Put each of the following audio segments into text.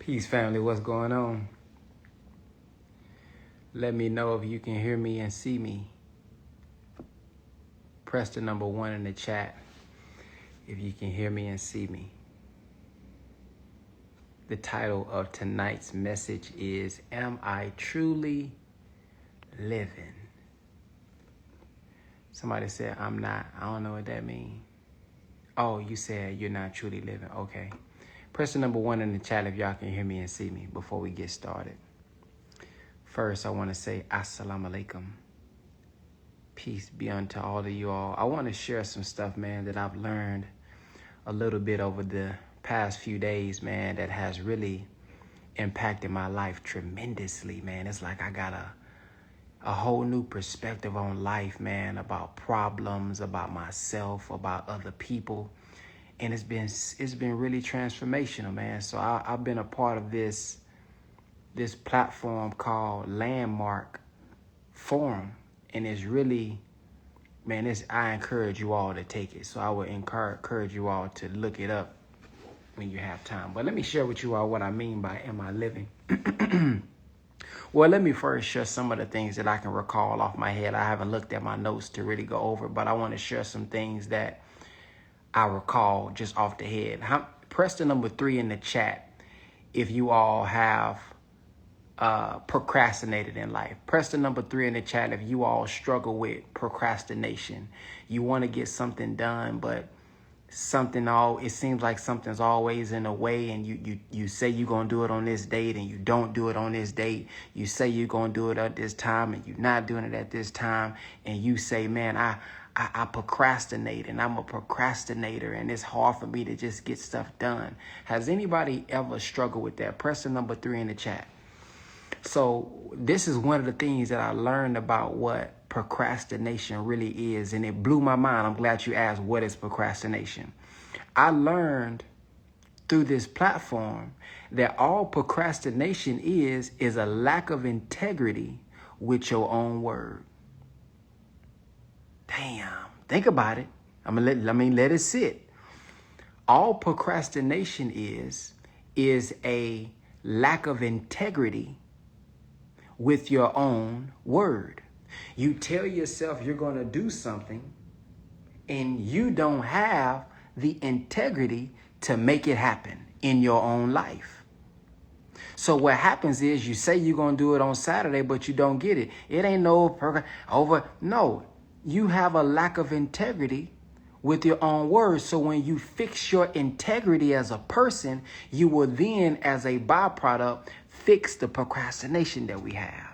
Peace, family. What's going on? Let me know if you can hear me and see me. Press the number 1 in the chat if you can hear me and see me. The title of tonight's message is, Am I Truly Living? Somebody said, I'm not. I don't know what that means. Oh, you said you're not truly living. Okay. Press the number 1 in the chat if y'all can hear me and see me before we get started. First, I want to say assalamu alaikum. Peace be unto all of you all. I want to share some stuff, man, that I've learned a little bit over the past few days, man, that has really impacted my life tremendously, man. It's like I got a whole new perspective on life, man, about problems, about myself, about other people. And it's been really transformational, man. So I've been a part of this platform called Landmark Forum. And it's really, man, I encourage you all to take it. So I would encourage you all to look it up when you have time. But let me share with you all what I mean by am I living? Well, let me first share some of the things that I can recall off my head. I haven't looked at my notes to really go over, but I want to share some things that I recall just off the head. Press the number 3 in the chat if you all have procrastinated in life. Press the number 3 in the chat if you all struggle with procrastination. You want to get something done, but it seems like something's always in the way, and you say you're going to do it on this date and you don't do it on this date. You say you're going to do it at this time and you're not doing it at this time. And you say, man, I procrastinate and I'm a procrastinator and it's hard for me to just get stuff done. Has anybody ever struggled with that? Press the number 3 in the chat. So this is one of the things that I learned about what procrastination really is, and it blew my mind. I'm glad you asked, what is procrastination? I learned through this platform that all procrastination is a lack of integrity with your own word. Damn, think about it. Let it sit. All procrastination is a lack of integrity with your own word. You tell yourself you're going to do something and you don't have the integrity to make it happen in your own life. So what happens is you say you're going to do it on Saturday, but you don't get it. It ain't no, you have a lack of integrity with your own words. So when you fix your integrity as a person, you will then, as a byproduct, fix the procrastination that we have.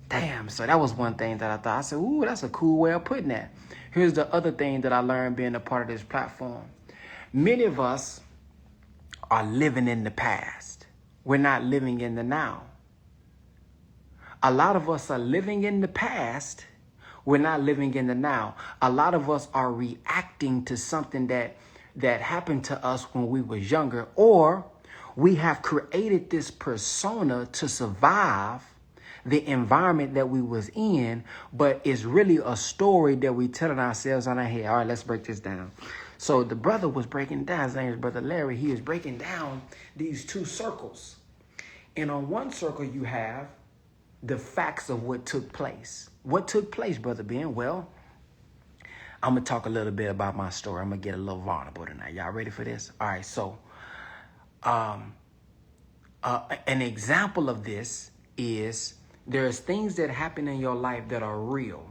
Damn, so that was one thing that I thought. I said, ooh, that's a cool way of putting that. Here's the other thing that I learned being a part of this platform. Many of us are living in the past. We're not living in the now. A lot of us are living in the past. We're not living in the now. A lot of us are reacting to something that happened to us when we was younger, or we have created this persona to survive the environment that we was in, but it's really a story that we telling ourselves on our head. All right, let's break this down. So the brother was breaking down, his name is Brother Larry. He was breaking down these 2 circles. And on one circle, you have the facts of what took place. What took place, Brother Ben? Well, I'm going to talk a little bit about my story. I'm going to get a little vulnerable tonight. Y'all ready for this? All right, so an example of this is there's things that happen in your life that are real,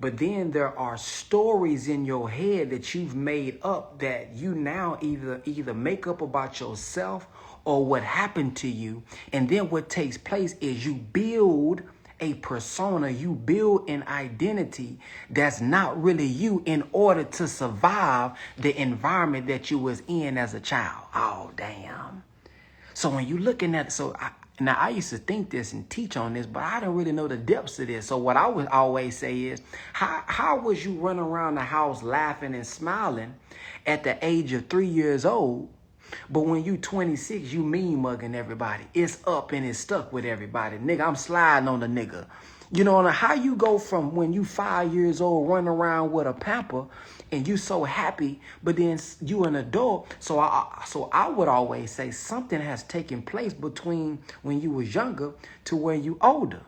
but then there are stories in your head that you've made up that you now either make up about yourself or what happened to you. And then what takes place is you build a persona, you build an identity that's not really you in order to survive the environment that you was in as a child. Oh, damn. So when you looking at it, now, I used to think this and teach on this, but I didn't really know the depths of this. So what I would always say is, how was you running around the house laughing and smiling at the age of 3 years old, but when you 26, you mean mugging everybody? It's up and it's stuck with everybody. Nigga, I'm sliding on the nigga. You know, how you go from when you 5 years old running around with a pamper and you so happy, but then you an adult. So I would always say something has taken place between when you was younger to when you older.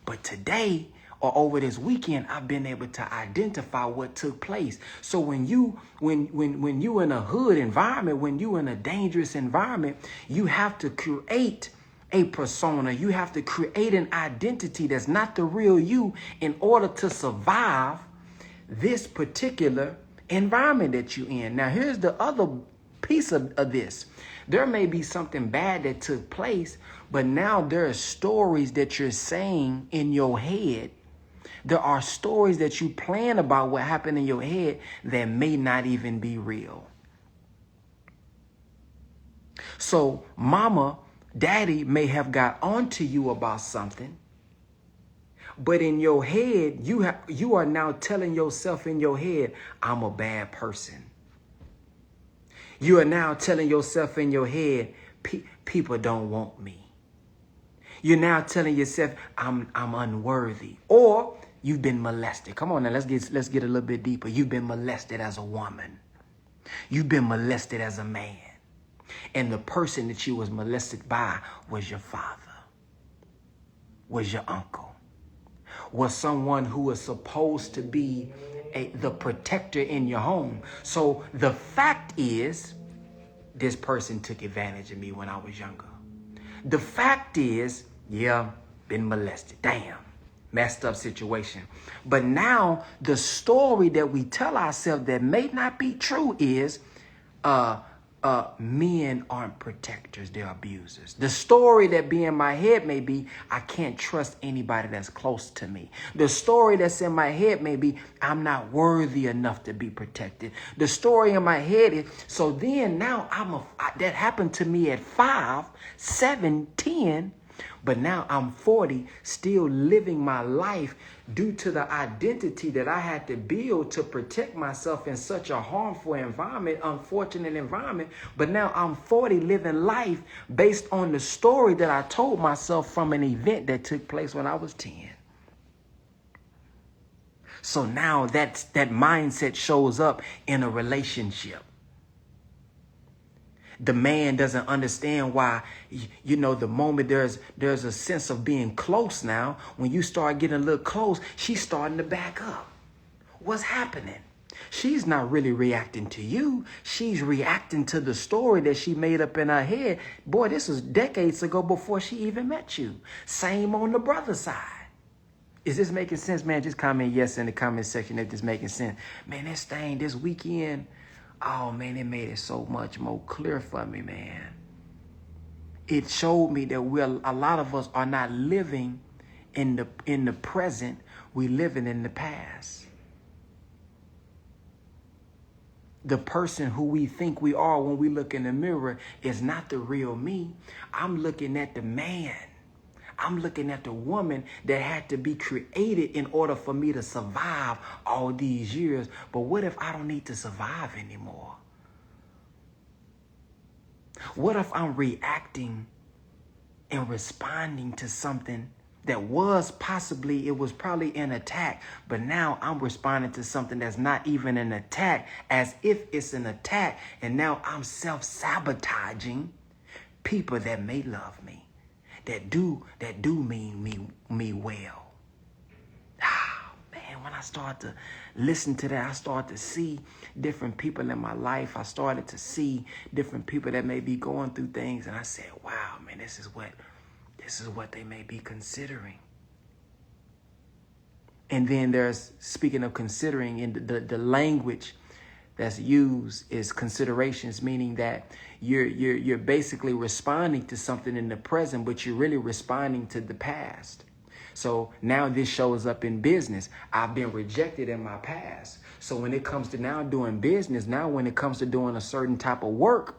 But today or over this weekend, I've been able to identify what took place. So when you in a hood environment, when you in a dangerous environment, you have to create a persona. You have to create an identity that's not the real you in order to survive this particular environment that you're in. Now, here's the other piece of this. There may be something bad that took place, but now there are stories that you're saying in your head. There are stories that you plan about what happened in your head that may not even be real. So mama, daddy may have got onto you about something, but in your head, you are now telling yourself in your head, I'm a bad person. You are now telling yourself in your head, people don't want me. You're now telling yourself, I'm unworthy. Or you've been molested. Come on now, let's get a little bit deeper. You've been molested as a woman. You've been molested as a man. And the person that you was molested by was your father, was your uncle, was someone who was supposed to be the protector in your home. So the fact is, this person took advantage of me when I was younger. The fact is, yeah, been molested. Damn, messed up situation. But now the story that we tell ourselves that may not be true is, men aren't protectors, they're abusers. The story that be in my head may be, I can't trust anybody that's close to me. The story that's in my head may be, I'm not worthy enough to be protected. The story in my head is, so then now that happened to me at 5, 7, 10, but now I'm 40, still living my life due to the identity that I had to build to protect myself in such a harmful environment, unfortunate environment. But now I'm 40 living life based on the story that I told myself from an event that took place when I was 10. So now that mindset shows up in a relationship. The man doesn't understand why, you know, the moment there's a sense of being close now, when you start getting a little close, she's starting to back up. What's happening? She's not really reacting to you. She's reacting to the story that she made up in her head. Boy, this was decades ago before she even met you. Same on the brother side. Is this making sense, man? Just comment yes in the comment section if this making sense. Man, this thing this weekend, oh, man, it made it so much more clear for me, man. It showed me that a lot of us are not living in the present. We're living in the past. The person who we think we are when we look in the mirror is not the real me. I'm looking at the man. I'm looking at the woman that had to be created in order for me to survive all these years. But what if I don't need to survive anymore? What if I'm reacting and responding to something that was it was probably an attack, but now I'm responding to something that's not even an attack, as if it's an attack, and now I'm self-sabotaging people that may love me. That do mean me well. Man, when I start to listen to that, I start to see different people in my life. I started to see different people that may be going through things, and I said, wow, man, this is what they may be considering. And then there's, speaking of considering, in the language that's used is considerations, meaning that you're basically responding to something in the present, but you're really responding to the past. So now this shows up in business. I've been rejected in my past. So when it comes to now doing business, now when it comes to doing a certain type of work,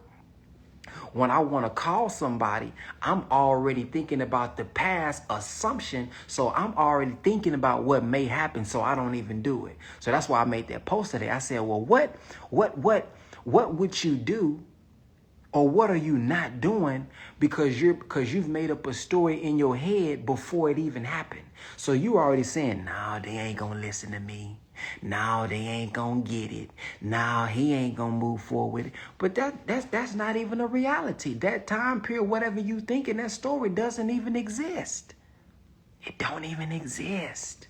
when I want to call somebody, I'm already thinking about the past assumption. So I'm already thinking about what may happen, so I don't even do it. So that's why I made that post today. I said, well, what would you do? Or what are you not doing because you've made up a story in your head before it even happened? So you already saying, no, they ain't gonna listen to me. No, they ain't gonna get it. No, he ain't gonna move forward with it. But that's not even a reality. That time period, whatever you think in that story, doesn't even exist. It don't even exist.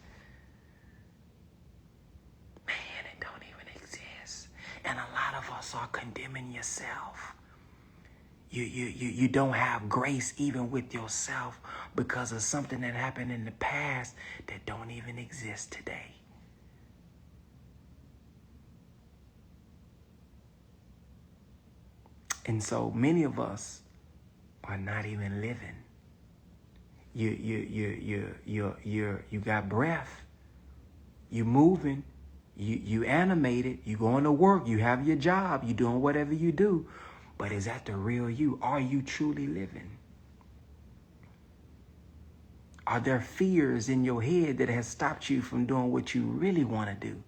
Man, it don't even exist. And a lot of us are condemning yourself. You don't have grace even with yourself because of something that happened in the past that don't even exist today. And so many of us are not even living. You got breath. You moving. You animated. You going to work. You have your job. You doing whatever you do. But is that the real you? Are you truly living? Are there fears in your head that has stopped you from doing what you really want to do?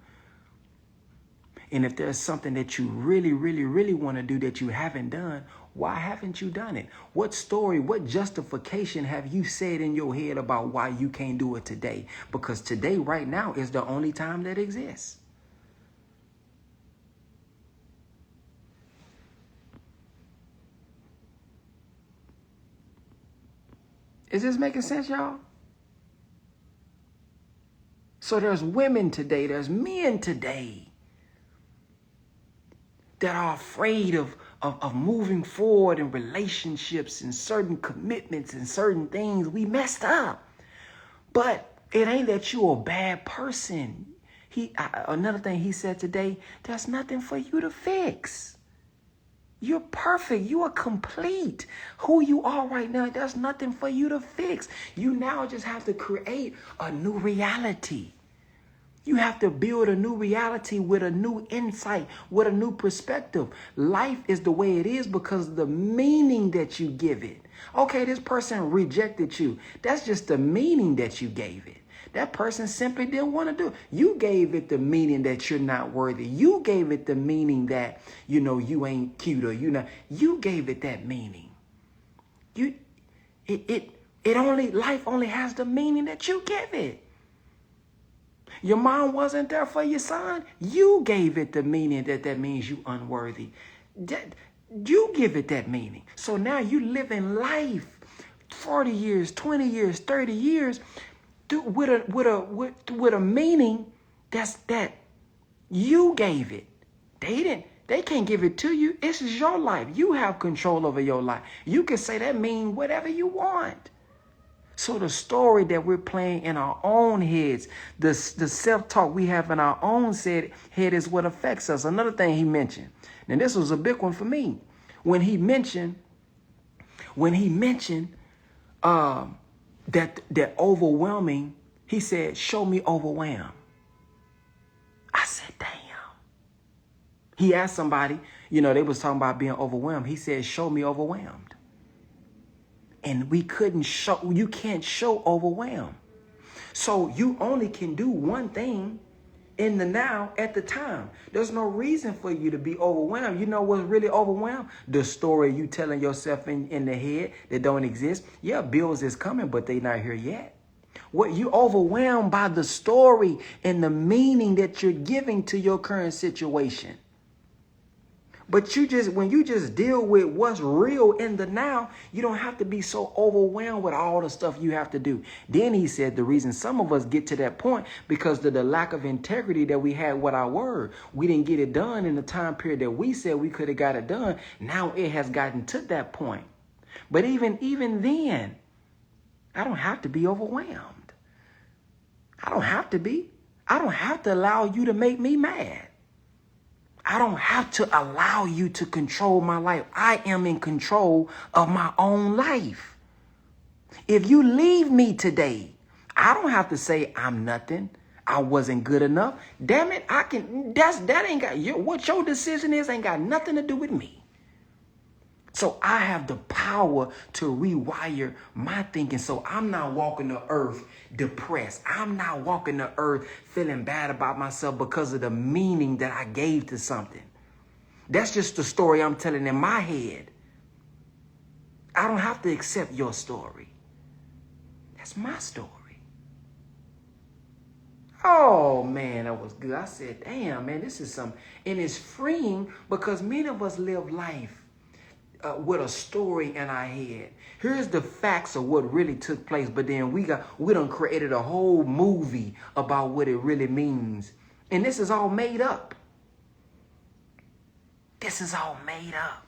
And if there's something that you really, really, really want to do that you haven't done, why haven't you done it? What story, what justification have you said in your head about why you can't do it today? Because today, right now, is the only time that exists. Is this making sense, y'all? So there's women today, there's men today that are afraid of moving forward in relationships and certain commitments and certain things. We messed up. But it ain't that you're a bad person. Another thing he said today, there's nothing for you to fix. You're perfect. You are complete. Who you are right now, there's nothing for you to fix. You now just have to create a new reality. You have to build a new reality with a new insight, with a new perspective. Life is the way it is because of the meaning that you give it. Okay, this person rejected you. That's just the meaning that you gave it. That person simply didn't want to do it. You gave it the meaning that you're not worthy. You gave it the meaning that, you ain't cute or you gave it that meaning. Life only has the meaning that you give it. Your mom wasn't there for your son. You gave it the meaning that means you unworthy. You give it that meaning. So now you live in life 40 years, 20 years, 30 years with a meaning that you gave it. They can't give it to you. This is your life. You have control over your life. You can say that mean whatever you want. So the story that we're playing in our own heads, the self-talk we have in our own head is what affects us. Another thing he mentioned, and this was a big one for me, when he mentioned that overwhelming, he said, show me overwhelmed. I said, damn. He asked somebody, they was talking about being overwhelmed. He said, show me overwhelmed. And you can't show overwhelmed. So you only can do one thing in the now at the time. There's no reason for you to be overwhelmed. You know what's really overwhelmed? The story you telling yourself in the head that don't exist. Yeah, bills is coming, but they not here yet. What you overwhelmed by the story and the meaning that you're giving to your current situation. But when you just deal with what's real in the now, you don't have to be so overwhelmed with all the stuff you have to do. Then he said the reason some of us get to that point because of the lack of integrity that we had with our word. We didn't get it done in the time period that we said we could have got it done. Now it has gotten to that point. But even then, I don't have to be overwhelmed. I don't have to be. I don't have to allow you to make me mad. I don't have to allow you to control my life. I am in control of my own life. If you leave me today, I don't have to say I'm nothing. I wasn't good enough. Damn it, that ain't got what your decision is ain't got nothing to do with me. So I have the power to rewire my thinking. So I'm not walking the earth depressed. I'm not walking the earth feeling bad about myself because of the meaning that I gave to something. That's just the story I'm telling in my head. I don't have to accept your story. That's my story. Oh, man, that was good. I said, damn, man, this is something. And it's freeing because many of us live life with a story in our head. Here's the facts of what really took place, but then we done created a whole movie about what it really means. And this is all made up. This is all made up.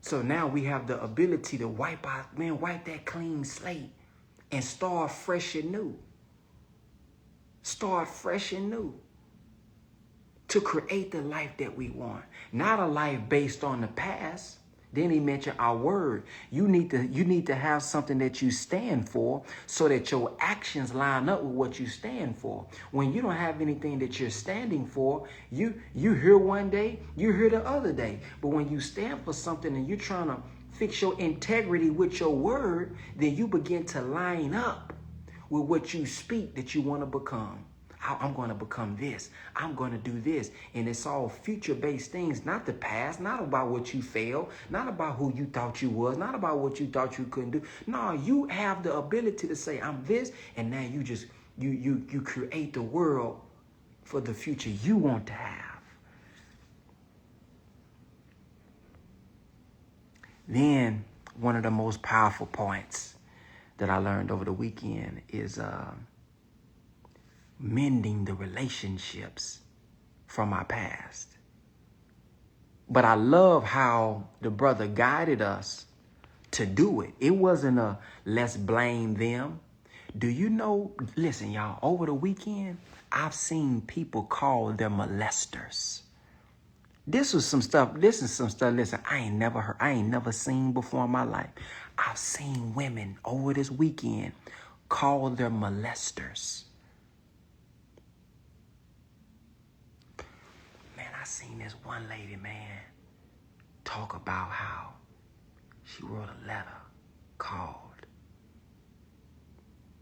So now we have the ability to wipe that clean slate and start fresh and new. Start fresh and new. To create the life that we want. Not a life based on the past. Then he mentioned our word. You need to have something that you stand for so that your actions line up with what you stand for. When you don't have anything that you're standing for, you hear one day, you hear the other day. But when you stand for something and you're trying to fix your integrity with your word, then you begin to line up with what you speak that you want to become. I'm going to become this. I'm going to do this. And it's all future-based things, not the past, not about what you failed, not about who you thought you was, not about what you thought you couldn't do. No, you have the ability to say, I'm this, and now you create the world for the future you want to have. Then, one of the most powerful points that I learned over the weekend is mending the relationships from our past. But I love how the brother guided us to do it. It wasn't a let's blame them. Do you know, listen, y'all, over the weekend, I've seen people call them molesters. This is some stuff, listen, I ain't never seen before in my life. I've seen women over this weekend call them molesters. I seen this one lady, man, talk about how she wrote a letter called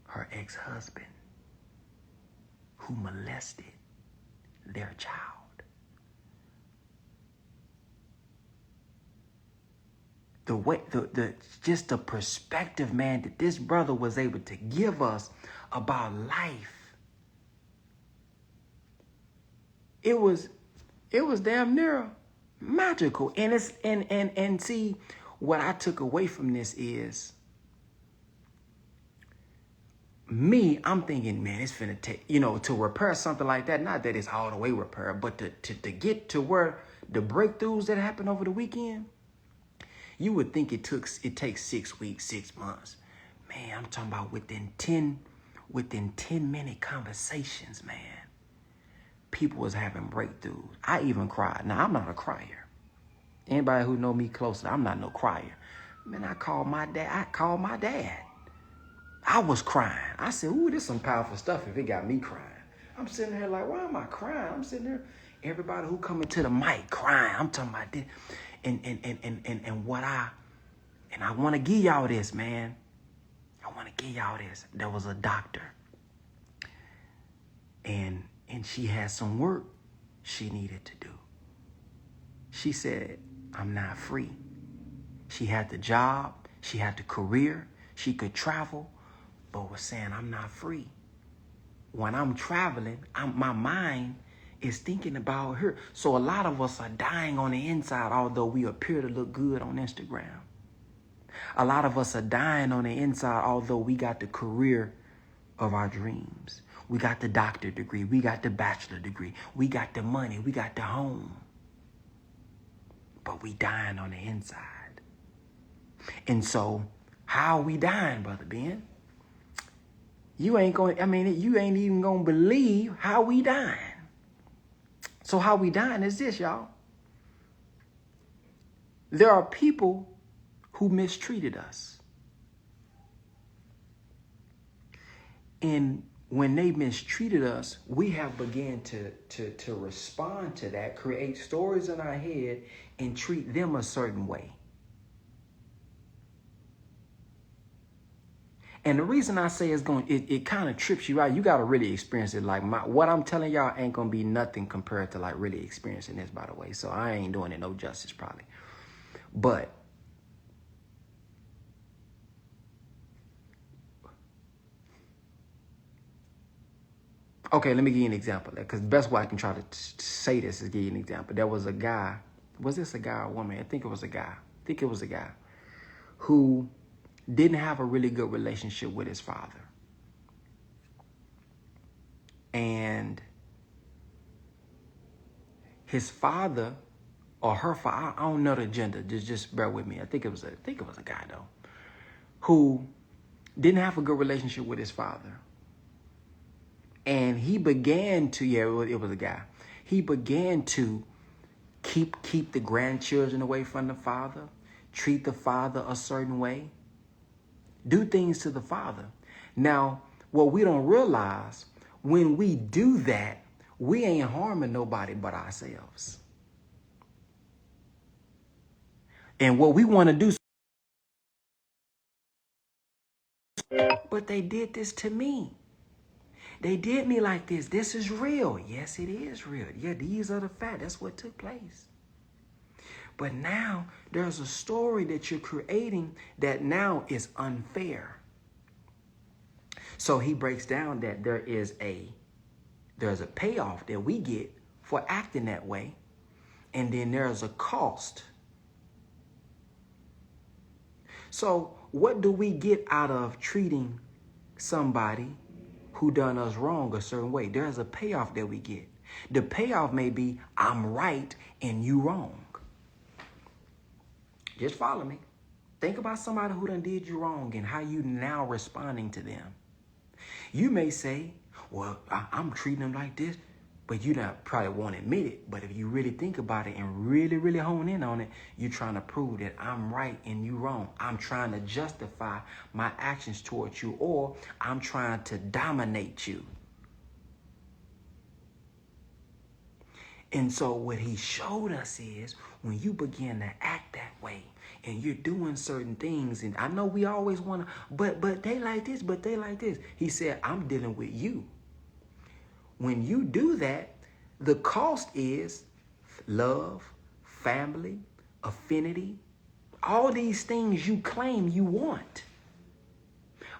her ex-husband who molested their child. The way, just the perspective, man, that this brother was able to give us about life. It was damn near magical. And see, what I took away from this is me, I'm thinking, man, it's finna take, to repair something like that, not that it's all the way repaired, but to get to where the breakthroughs that happened over the weekend, you would think it takes 6 weeks, 6 months. Man, I'm talking about within 10-minute conversations, man. People was having breakthroughs. I even cried. Now, I'm not a crier. Anybody who know me closely, I'm not no crier. Man, I called my dad. I was crying. I said, ooh, this is some powerful stuff if it got me crying. I'm sitting here like, why am I crying? I'm sitting there, everybody who coming to the mic crying. I'm talking about this. And I want to give y'all this, man. I want to give y'all this. There was a doctor. And she had some work she needed to do. She said, I'm not free. She had the job. She had the career. She could travel, but was saying, I'm not free. When I'm traveling, my mind is thinking about her. So a lot of us are dying on the inside, although we appear to look good on Instagram. A lot of us are dying on the inside, although we got the career of our dreams. We got the doctorate degree. We got the bachelor degree. We got the money. We got the home. But we dying on the inside. And so, how are we dying, Brother Ben? You ain't even going to believe how we dying. So how we dying is this, y'all. There are people who mistreated us. And when they mistreated us, we have begun to respond to that, create stories in our head, and treat them a certain way. And the reason I say it kind of trips you out. You got to really experience it. Like what I'm telling y'all ain't going to be nothing compared to like really experiencing this, by the way. So I ain't doing it no justice probably. But okay, let me give you an example. Because the best way I can try to say this is give you an example. There was a guy. Was this a guy or a woman? I think it was a guy. Who didn't have a really good relationship with his father. And his father or her father, I don't know the gender, just bear with me. I think it was a guy though, who didn't have a good relationship with his father. And he began to, it was a guy. He began to keep the grandchildren away from the father, treat the father a certain way, do things to the father. Now, what we don't realize, when we do that, we ain't harming nobody but ourselves. And what we want to do, but they did this to me. They did me like this. This is real. Yes, it is real. Yeah, these are the facts. That's what took place. But now there's a story that you're creating that now is unfair. So he breaks down that there's a payoff that we get for acting that way. And then there's a cost. So what do we get out of treating somebody who done us wrong a certain way? There's a payoff that we get. The payoff may be, I'm right and you wrong. Just follow me. Think about somebody who done did you wrong and how you now responding to them. You may say, well, I'm treating them like this, but you probably won't admit it. But if you really think about it and really, really hone in on it, you're trying to prove that I'm right and you wrong. I'm trying to justify my actions towards you, or I'm trying to dominate you. And so what he showed us is when you begin to act that way and you're doing certain things, and I know we always want to, but they like this, but they like this. He said, I'm dealing with you. When you do that, the cost is love, family, affinity, all these things you claim you want.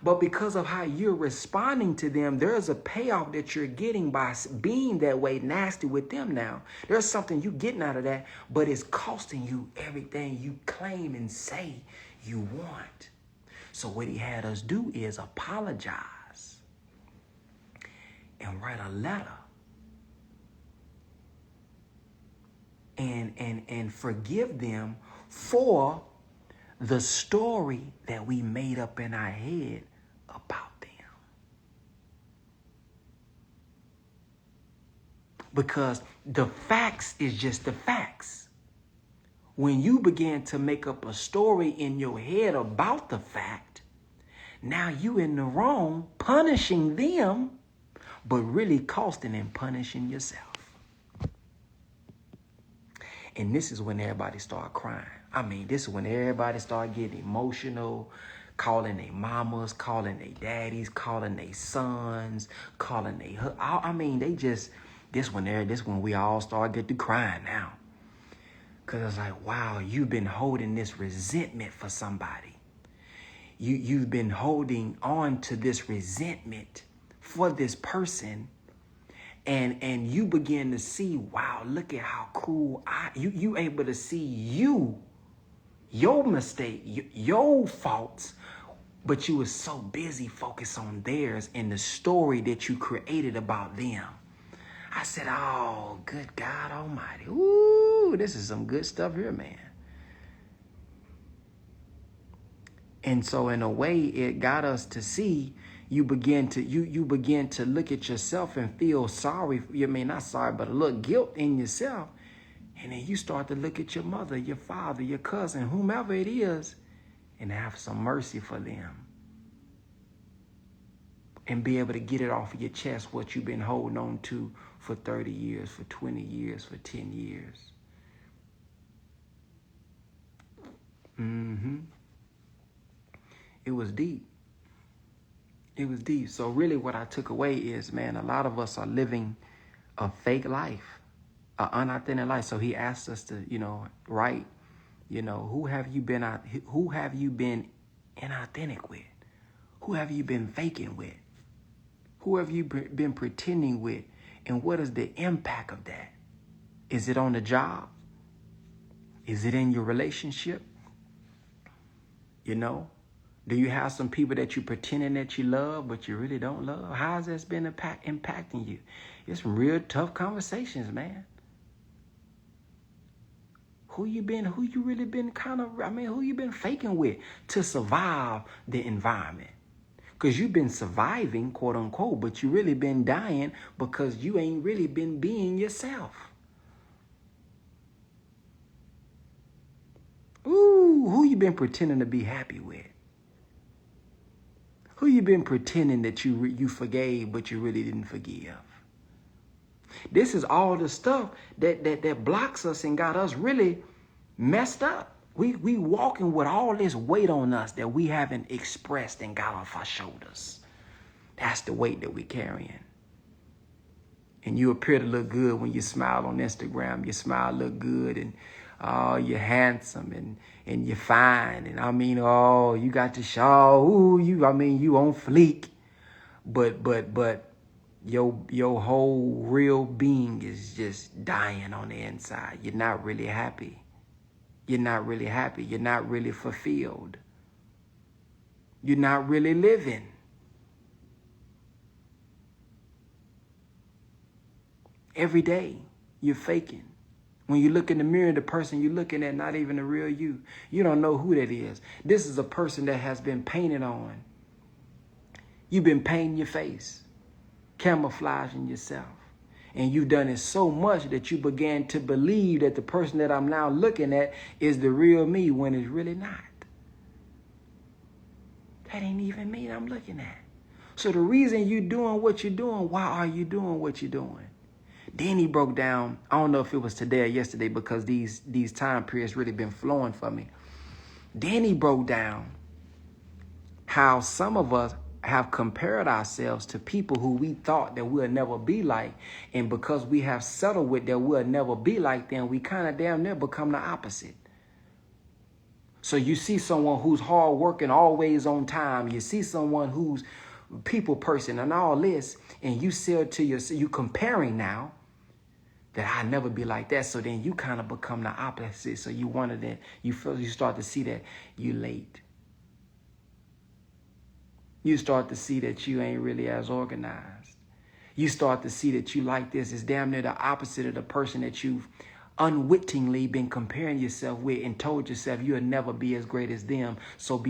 But because of how you're responding to them, there's a payoff that you're getting by being that way nasty with them now. There's something you're getting out of that, but it's costing you everything you claim and say you want. So what he had us do is apologize and write a letter and forgive them for the story that we made up in our head about them. Because the facts is just the facts. When you begin to make up a story in your head about the fact, now you in the wrong, punishing them, but really costing and punishing yourself. And this is when everybody start crying. I mean, this is when everybody start getting emotional, calling their mamas, calling their daddies, calling their sons, calling their, I mean, they just, this when we all start get to crying now. Because it's like, wow, you've been holding this resentment for somebody. You've been holding on to this resentment for this person. And you begin to see, wow, look at how cruel you able to see your mistake, your faults, but you were so busy focused on theirs and the story that you created about them. I said, oh, good God Almighty. Ooh, this is some good stuff here, man. And so in a way, it got us to see you begin to look at yourself and feel sorry. You mean not sorry, but a little guilt in yourself. And then you start to look at your mother, your father, your cousin, whomever it is, and have some mercy for them. And be able to get it off of your chest, what you've been holding on to for 30 years, for 20 years, for 10 years. It was deep. It was deep. So really what I took away is, man, a lot of us are living a fake life, an unauthentic life. So he asked us to, write, who have you been inauthentic with? Who have you been faking with? Who have you been pretending with? And what is the impact of that? Is it on the job? Is it in your relationship? Do you have some people that you're pretending that you love, but you really don't love? How has that been impacting you? It's some real tough conversations, man. Who you really been who you been faking with to survive the environment? Because you've been surviving, quote unquote, but you really been dying because you ain't really been being yourself. Ooh, who you been pretending to be happy with? Who you been pretending that you forgave, but you really didn't forgive? This is all the stuff that blocks us and got us really messed up. We walking with all this weight on us that we haven't expressed and got off our shoulders. That's the weight that we carrying. And you appear to look good when you smile on Instagram. Your smile look good and you're handsome and you're fine. And you got the shawl. Ooh, you on fleek. But your whole real being is just dying on the inside. You're not really happy. You're not really happy. You're not really fulfilled. You're not really living. Every day, you're faking. When you look in the mirror, the person you're looking at, not even the real you. You don't know who that is. This is a person that has been painted on. You've been painting your face, camouflaging yourself. And you've done it so much that you began to believe that the person that I'm now looking at is the real me when it's really not. That ain't even me that I'm looking at. So the reason you're doing what you're doing, why are you doing what you're doing? Then he broke down, I don't know if it was today or yesterday because these time periods really been flowing for me. Then he broke down how some of us have compared ourselves to people who we thought that we'll never be like. And because we have settled with that we'll never be like them, we kind of damn near become the opposite. So you see someone who's hardworking, always on time. You see someone who's people person and all this, and you say to yourself, you comparing now that I'll never be like that. So then you kind of become the opposite. So you wonder that you start to see that you late. You start to see that you ain't really as organized. You start to see that you like this. It's damn near the opposite of the person that you've unwittingly been comparing yourself with and told yourself you'll never be as great as them. So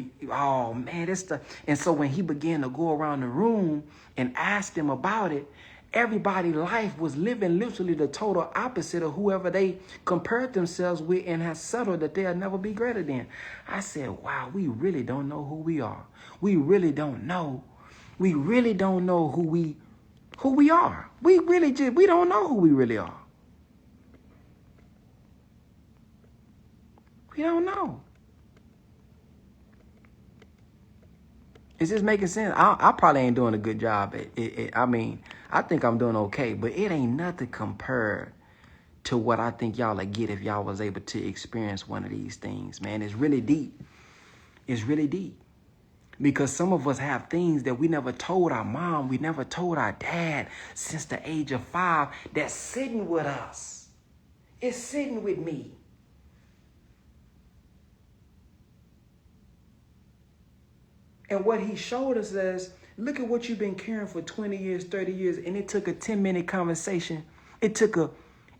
and so when he began to go around the room and ask them about it, everybody's life was living literally the total opposite of whoever they compared themselves with and has settled that they'll never be greater than. I said, wow, we really don't know who we are. We really don't know. We really don't know who we are. We don't know who we really are. We don't know. Is this making sense? I probably ain't doing a good job. I think I'm doing okay, but it ain't nothing compared to what I think y'all would get if y'all was able to experience one of these things, man. It's really deep. It's really deep. Because some of us have things that we never told our mom, we never told our dad since the age of 5 that's sitting with us. It's sitting with me. And what he showed us is, look at what you've been carrying for 20 years, 30 years, and it took a 10-minute conversation. It took a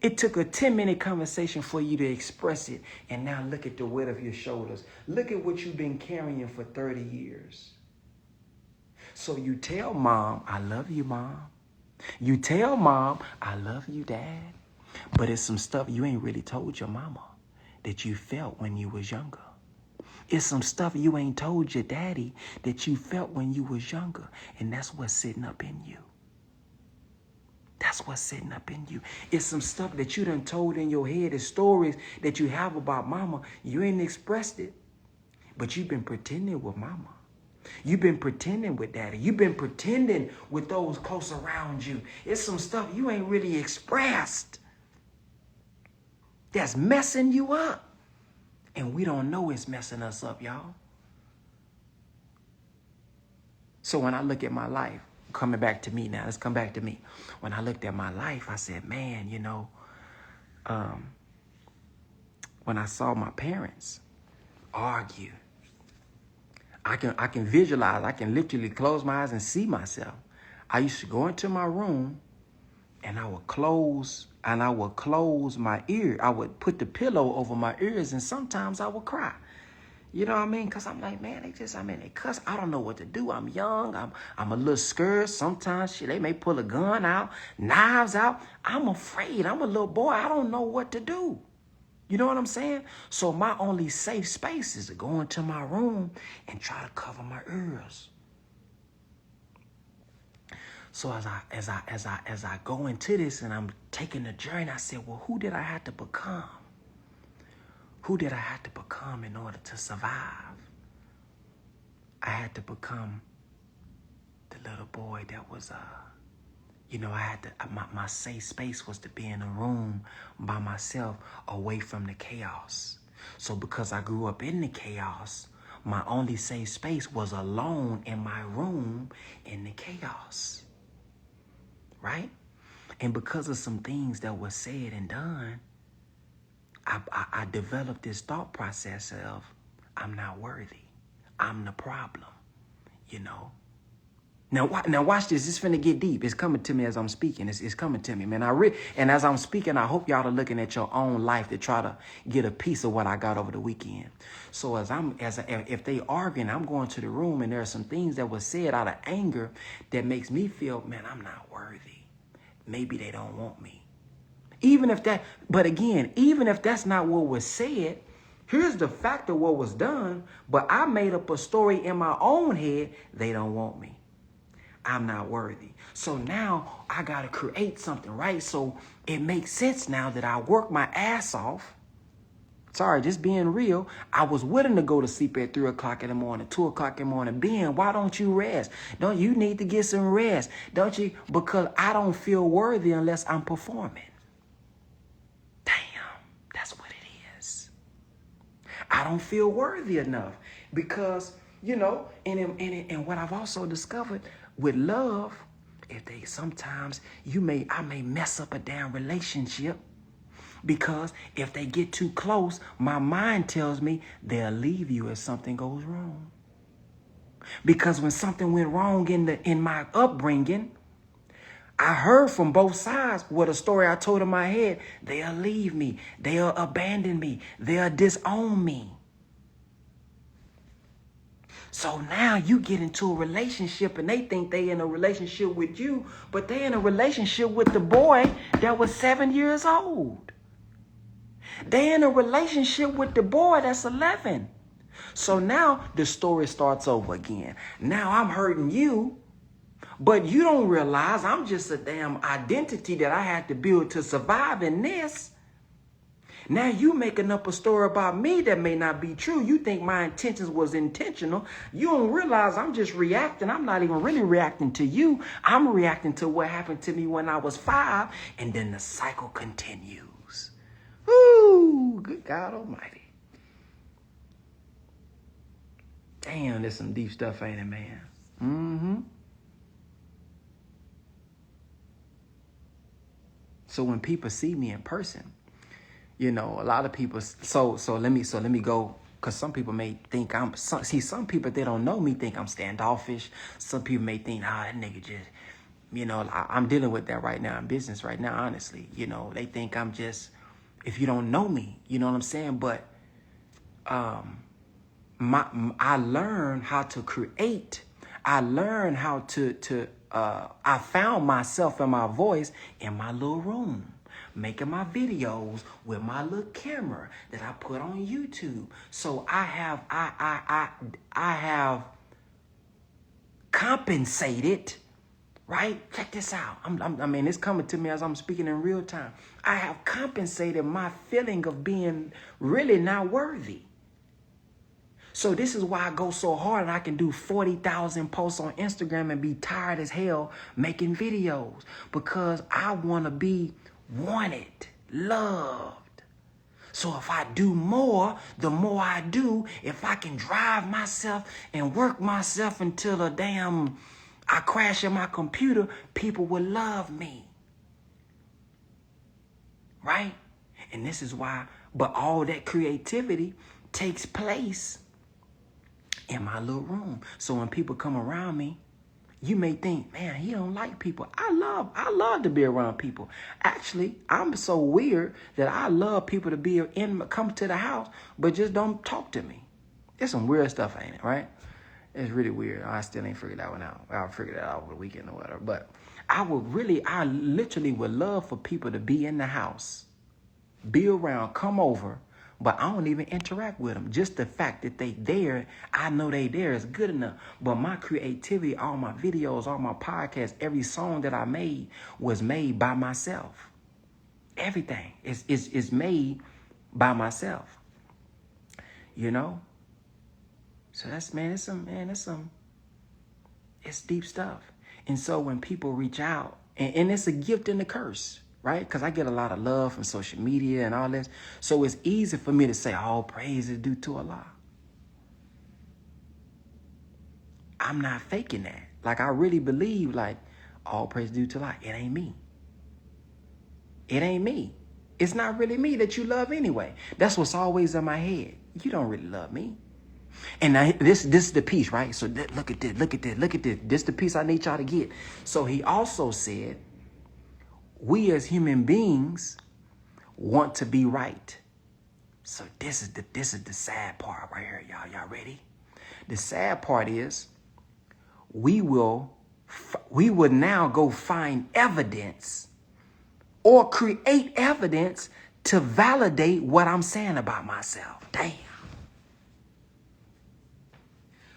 10-minute conversation for you to express it. And now look at the weight of your shoulders. Look at what you've been carrying for 30 years. So you tell mom, I love you, mom. You tell mom, I love you, dad. But it's some stuff you ain't really told your mama that you felt when you was younger. It's some stuff you ain't told your daddy that you felt when you was younger. And that's what's sitting up in you. That's what's sitting up in you. It's some stuff that you done told in your head. It's stories that you have about mama. You ain't expressed it, but you've been pretending with mama. You've been pretending with daddy. You've been pretending with those close around you. It's some stuff you ain't really expressed that's messing you up. And we don't know it's messing us up, y'all. So when I look at my life, coming back to me now, let's come back to me. When I looked at my life, I said, man, you know, when I saw my parents argue, I can visualize, I can literally close my eyes and see myself. I used to go into my room and I would close my ear. I would put the pillow over my ears and sometimes I would cry. You know what I mean? Because I'm like, man, they cuss. I don't know what to do. I'm young. I'm a little scared. Sometimes they may pull a gun out, knives out. I'm afraid. I'm a little boy. I don't know what to do. You know what I'm saying? So my only safe space is to go into my room and try to cover my ears. So as I go into this and I'm taking the journey, I said, well, who did I have to become? Who did I have to become in order to survive? I had to become the little boy that was, I had to, my safe space was to be in a room by myself away from the chaos. So because I grew up in the chaos, my only safe space was alone in my room in the chaos. Right? And because of some things that were said and done, I developed this thought process of, I'm not worthy. I'm the problem, you know. Now watch this. It's finna get deep. It's coming to me as I'm speaking. It's coming to me, man. And as I'm speaking, I hope y'all are looking at your own life to try to get a piece of what I got over the weekend. So if they arguing, I'm going to the room and there are some things that were said out of anger that makes me feel, man, I'm not worthy. Maybe they don't want me. Even if that's not what was said, here's the fact of what was done, but I made up a story in my own head. They don't want me. I'm not worthy. So now I got to create something, right? So it makes sense now that I work my ass off. Sorry, just being real. I was willing to go to sleep at 3 o'clock in the morning, 2 o'clock in the morning. Ben, why don't you rest? Don't you need to get some rest? Don't you? Because I don't feel worthy unless I'm performing. Damn, that's what it is. I don't feel worthy enough because, you know, and what I've also discovered with love, sometimes I may mess up a damn relationship. Because if they get too close, my mind tells me they'll leave you if something goes wrong. Because when something went wrong in my upbringing, I heard from both sides what a story I told in my head. They'll leave me. They'll abandon me. They'll disown me. So now you get into a relationship and they think they in a relationship with you, but they in a relationship with the boy that was 7 years old. They in a relationship with the boy that's 11. So now the story starts over again. Now I'm hurting you, but you don't realize I'm just a damn identity that I had to build to survive in this. Now you making up a story about me that may not be true. You think my intentions was intentional. You don't realize I'm just reacting. I'm not even really reacting to you. I'm reacting to what happened to me when I was 5, and then the cycle continues. Woo! Good God Almighty. Damn, there's some deep stuff, ain't it, man? Mm-hmm. So when people see me in person, you know, a lot of people. So let me go, because some people may think some people, they don't know me, think I'm standoffish. Some people may think, that nigga just, you know, I'm dealing with that right now in business right now. Honestly, you know, they think I'm just. If you don't know me, you know what I'm saying? But I learned how to create. I learned how to I found myself and my voice in my little room, making my videos with my little camera that I put on YouTube. So I have compensated. Right? Check this out. I mean, it's coming to me as I'm speaking in real time. I have compensated my feeling of being really not worthy. So this is why I go so hard and I can do 40,000 posts on Instagram and be tired as hell making videos, because I want to be wanted, loved. So if I do more, the more I do, if I can drive myself and work myself until I crash in my computer, people will love me. Right? And this is why, but all that creativity takes place in my little room. So when people come around me, you may think, man, he don't like people. I love to be around people. Actually, I'm so weird that I love people to come to the house, but just don't talk to me. It's some weird stuff, ain't it, right? It's really weird. I still ain't figured that one out. I'll figure that out over the weekend or whatever. But I literally would love for people to be in the house, be around, come over, but I don't even interact with them. Just the fact that they there, I know they there is good enough. But my creativity, all my videos, all my podcasts, every song that I made was made by myself. Everything is made by myself. You know? So it's deep stuff. And so when people reach out, and it's a gift and a curse, right? Because I get a lot of love from social media and all this. So it's easy for me to say, all praise is due to Allah. I'm not faking that. Like, I really believe, like, all praise due to Allah. It ain't me. It ain't me. It's not really me that you love anyway. That's what's always in my head. You don't really love me. And now this is the piece, right? So look at this. This is the piece I need y'all to get. So he also said, we as human beings want to be right. So this is the sad part right here, y'all. Y'all ready? The sad part is we would now go find evidence or create evidence to validate what I'm saying about myself. Damn.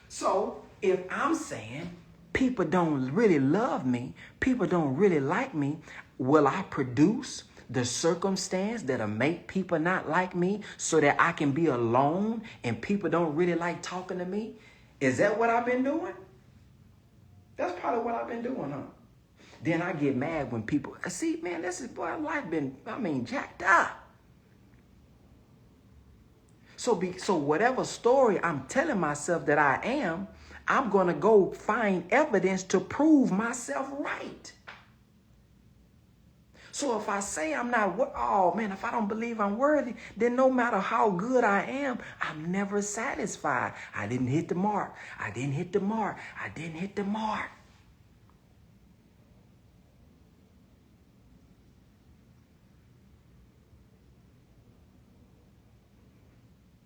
So if I'm saying people don't really love me, people don't really like me, will I produce the circumstance that'll make people not like me so that I can be alone and people don't really like talking to me? Is that what I've been doing? That's probably what I've been doing, huh? Then I get mad when people, see, man, this is boy, life been, jacked up. So whatever story I'm telling myself that I am, I'm going to go find evidence to prove myself right. So if I say I'm not, if I don't believe I'm worthy, then no matter how good I am, I'm never satisfied. I didn't hit the mark.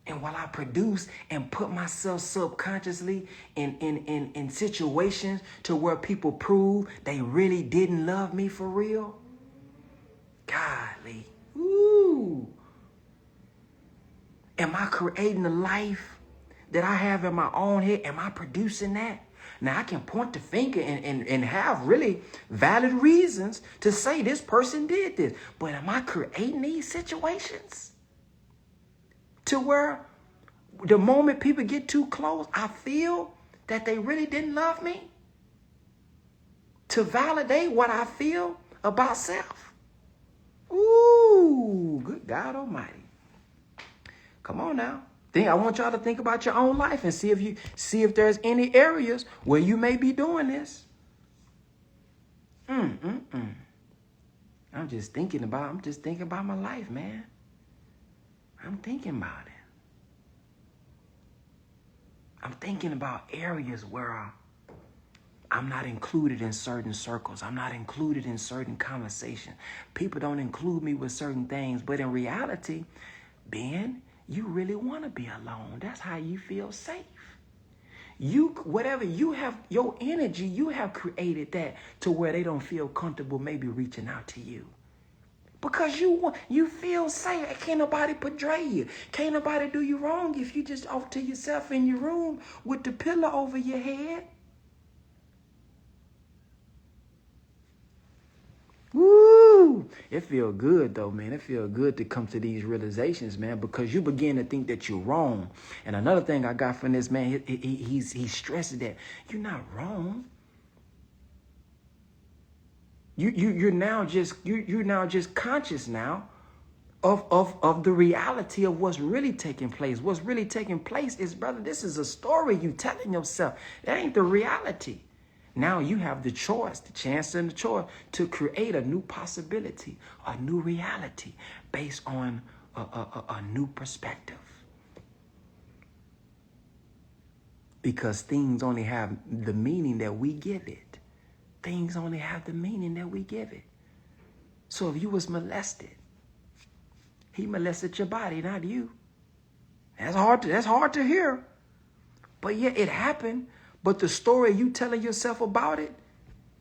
And while I produce and put myself subconsciously in situations to where people prove they really didn't love me for real, golly, ooh. Am I creating the life that I have in my own head? Am I producing that? Now, I can point the finger and have really valid reasons to say this person did this. But am I creating these situations to where the moment people get too close, I feel that they really didn't love me? To validate what I feel about self? Ooh, good God Almighty. Come on now. I want y'all to think about your own life and see if there's any areas where you may be doing this. I'm just thinking about my life, man. I'm thinking about it. I'm thinking about areas where I'm not included in certain circles. I'm not included in certain conversations. People don't include me with certain things. But in reality, Ben, you really want to be alone. That's how you feel safe. Whatever you have, your energy, you have created that to where they don't feel comfortable maybe reaching out to you. Because you feel safe. Can't nobody betray you. Can't nobody do you wrong if you just off to yourself in your room with the pillow over your head. Woo! It feel good though, man. It feel good to come to these realizations, man, because you begin to think that you're wrong. And another thing I got from this man, he stresses that you're not wrong. You're now just conscious now of the reality of what's really taking place. What's really taking place is, brother, this is a story you telling yourself. That ain't the reality. Now you have the choice, the chance and the choice to create a new possibility, a new reality based on a new perspective. Because things only have the meaning that we give it. Things only have the meaning that we give it. So if you was molested, he molested your body, not you. That's hard to hear. But yeah, it happened. But the story you telling yourself about it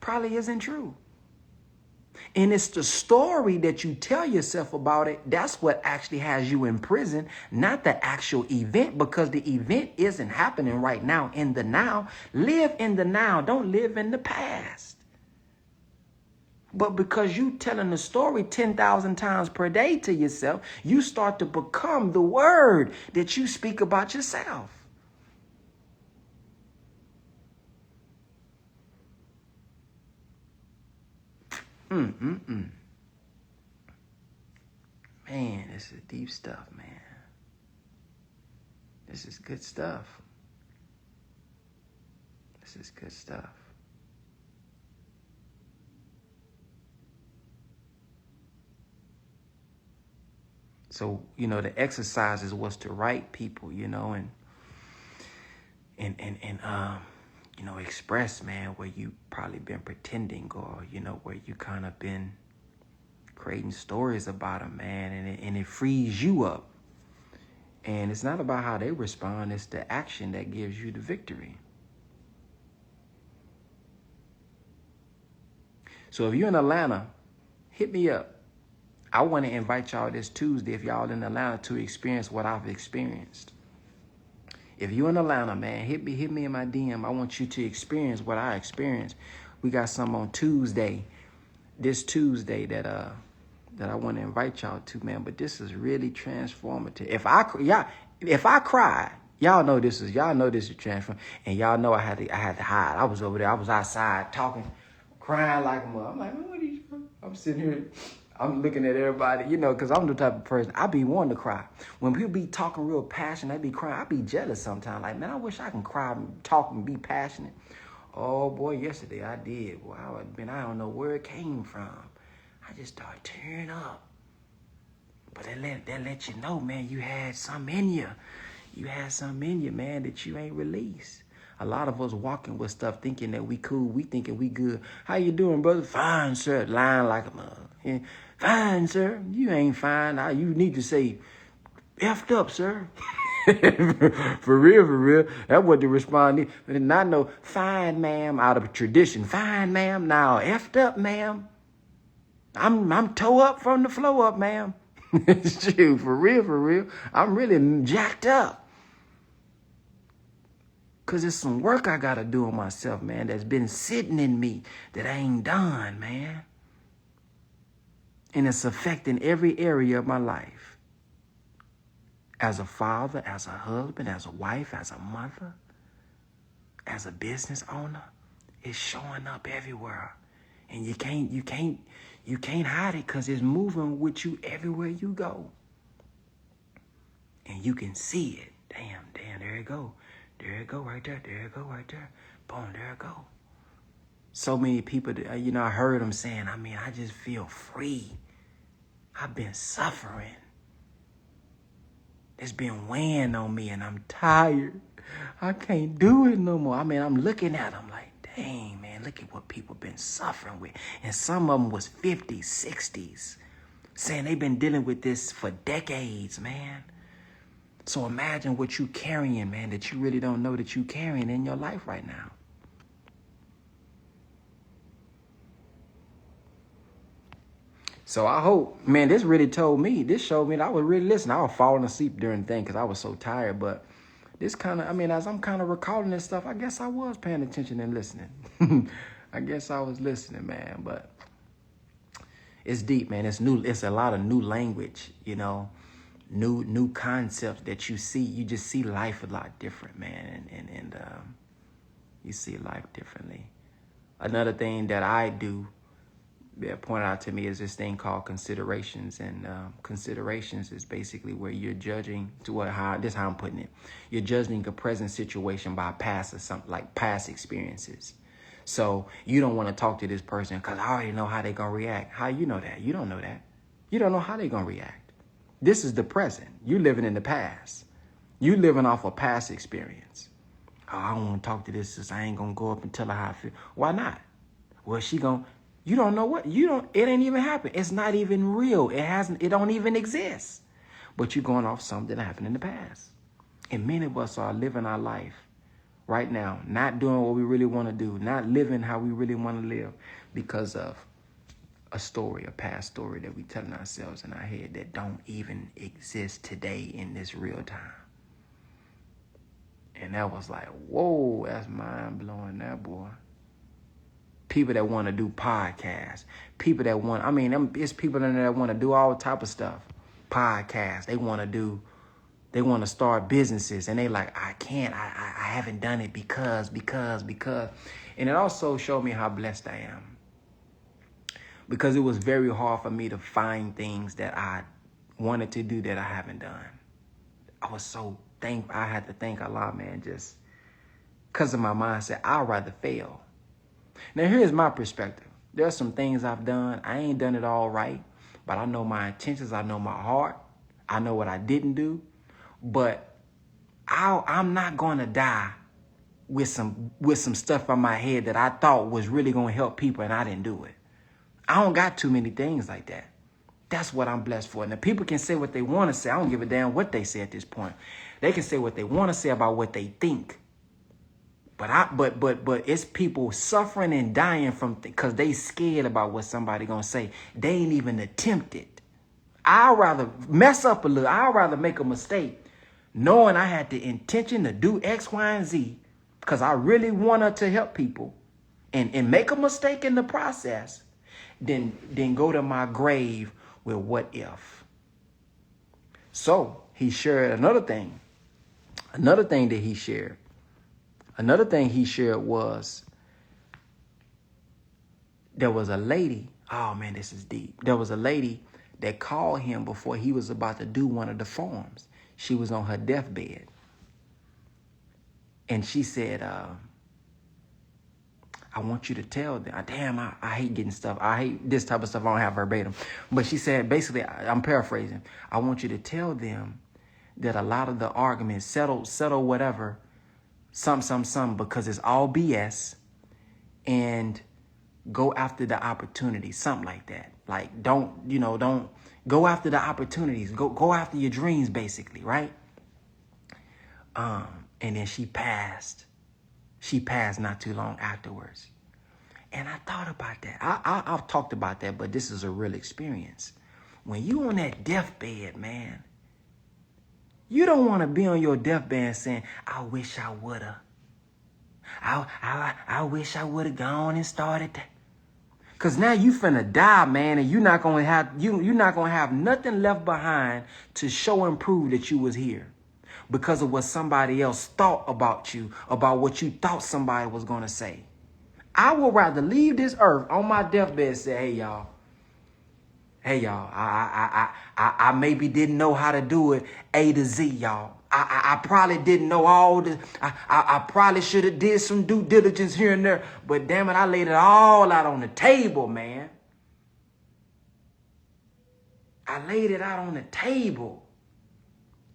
probably isn't true. And it's the story that you tell yourself about it, that's what actually has you in prison, not the actual event, because the event isn't happening right now in the now. Live in the now. Don't live in the past. But because you telling the story 10,000 times per day to yourself, you start to become the word that you speak about yourself. Man, this is deep stuff, man. This is good stuff. This is good stuff. So, the exercises was to write people, and express, man, where you probably been pretending, or, where you kind of been creating stories about them, man, and it frees you up. And it's not about how they respond, it's the action that gives you the victory. So if you're in Atlanta, hit me up. I want to invite y'all this Tuesday, if y'all in Atlanta, to experience what I've experienced. If you're in Atlanta, man, hit me in my DM. I want you to experience what I experienced. We got some on Tuesday, this Tuesday that I want to invite y'all to, man. But this is really transformative. If I cried, y'all know this is transformative. And y'all know I had to hide. I was over there. I was outside talking, crying like a mother. I'm like, man, what are you doing? I'm sitting here. I'm looking at everybody, because I'm the type of person, I be wanting to cry. When people be talking real passionate, they be crying, I be jealous sometimes. Like, man, I wish I can cry and talk and be passionate. Oh, boy, yesterday I did. Boy, I don't know where it came from. I just started tearing up. But that let you know, man, you had something in you. You had something in you, man, that you ain't released. A lot of us walking with stuff thinking that we cool. We thinking we good. How you doing, brother? Fine, sir. Lying like a mother. Yeah. Fine, sir. You ain't fine. You need to say, effed up, sir. For real. That's what the response is. And I know, fine, ma'am, out of tradition. Fine, ma'am. Now, effed up, ma'am. I'm toe up from the flow up, ma'am. Shoot, for real. I'm really jacked up. Because there's some work I got to do on myself, man, that's been sitting in me that I ain't done, man. And it's affecting every area of my life. As a father, as a husband, as a wife, as a mother, as a business owner, it's showing up everywhere. And you can't hide it because it's moving with you everywhere you go. And you can see it. Damn, there it go. There it go right there. There it go right there. Boom, there it go. So many people, I heard them saying, I just feel free. I've been suffering. It's been weighing on me and I'm tired. I can't do it no more. I'm looking at them like, dang, man, look at what people been suffering with. And some of them was 50s, 60s, saying they've been dealing with this for decades, man. So imagine what you carrying, man, that you really don't know that you carrying in your life right now. So I hope, man, this showed me that I was really listening. I was falling asleep during the thing because I was so tired. But this kind of, as I'm kind of recalling this stuff, I guess I was paying attention and listening. I guess I was listening, man. But It's deep, man. It's new. It's a lot of new language, new concepts that you see. You just see life a lot different, man, and you see life differently. Another thing that I do that pointed out to me is this thing called considerations, and considerations is basically where you're judging this is how I'm putting it. You're judging a present situation by past or something like past experiences. So you don't want to talk to this person because I already know how they're going to react. How you know that? You don't know that. You don't know how they're going to react. This is the present. You living in the past. You living off a past experience. Oh, I don't want to talk to this sis. I ain't going to go up and tell her how I feel. Why not? Well, you don't know what? It ain't even happened. It's not even real. It don't even exist. But you're going off something that happened in the past. And many of us are living our life right now, not doing what we really want to do, not living how we really want to live because of a past story that we telling ourselves in our head that don't even exist today in this real time. And that was like, whoa, that's mind-blowing, that boy. People that want to do podcasts, people that want, it's people in there that want to do all type of stuff. Podcasts, they want to start businesses, and they like, I can't, I haven't done it because. And it also showed me how blessed I am. Because it was very hard for me to find things that I wanted to do that I haven't done. I was so thankful. I had to thank Allah, man, just because of my mindset. I'd rather fail. Now, here's my perspective. There's some things I've done. I ain't done it all right, but I know my intentions. I know my heart. I know what I didn't do. But I'm not going to die with some stuff on my head that I thought was really going to help people, and I didn't do it. I don't got too many things like that. That's what I'm blessed for. Now, people can say what they want to say. I don't give a damn what they say at this point. They can say what they want to say about what they think. But it's people suffering and dying because they scared about what somebody gonna say. They ain't even attempted. I'd rather mess up a little. I'd rather make a mistake, knowing I had the intention to do X, Y, and Z, because I really wanted to help people, and make a mistake in the process, than go to my grave with what if. So he shared another thing. Another thing that he shared. Another thing he shared was there was a lady. Oh, man, this is deep. There was a lady that called him before he was about to do one of the forms. She was on her deathbed. And she said, I want you to tell them. Damn, I hate getting stuff. I hate this type of stuff. I don't have verbatim. But she said, basically, I'm paraphrasing. I want you to tell them that a lot of the arguments, settle whatever, some, because it's all BS, and go after the opportunities, something like that. Like, don't go after the opportunities. Go after your dreams, basically, right? And then she passed. She passed not too long afterwards. And I thought about that. I've talked about that, but this is a real experience. When you on that deathbed, man, you don't want to be on your deathbed saying, I wish I would have. I wish I would have gone and started that. Because now you finna die, man, and you're not gonna have nothing left behind to show and prove that you was here. Because of what somebody else thought about you, about what you thought somebody was gonna say. I would rather leave this earth on my deathbed and say, hey y'all, I maybe didn't know how to do it A to Z, y'all. I probably didn't know all this. I probably should have did some due diligence here and there. But damn it, I laid it all out on the table, man. I laid it out on the table.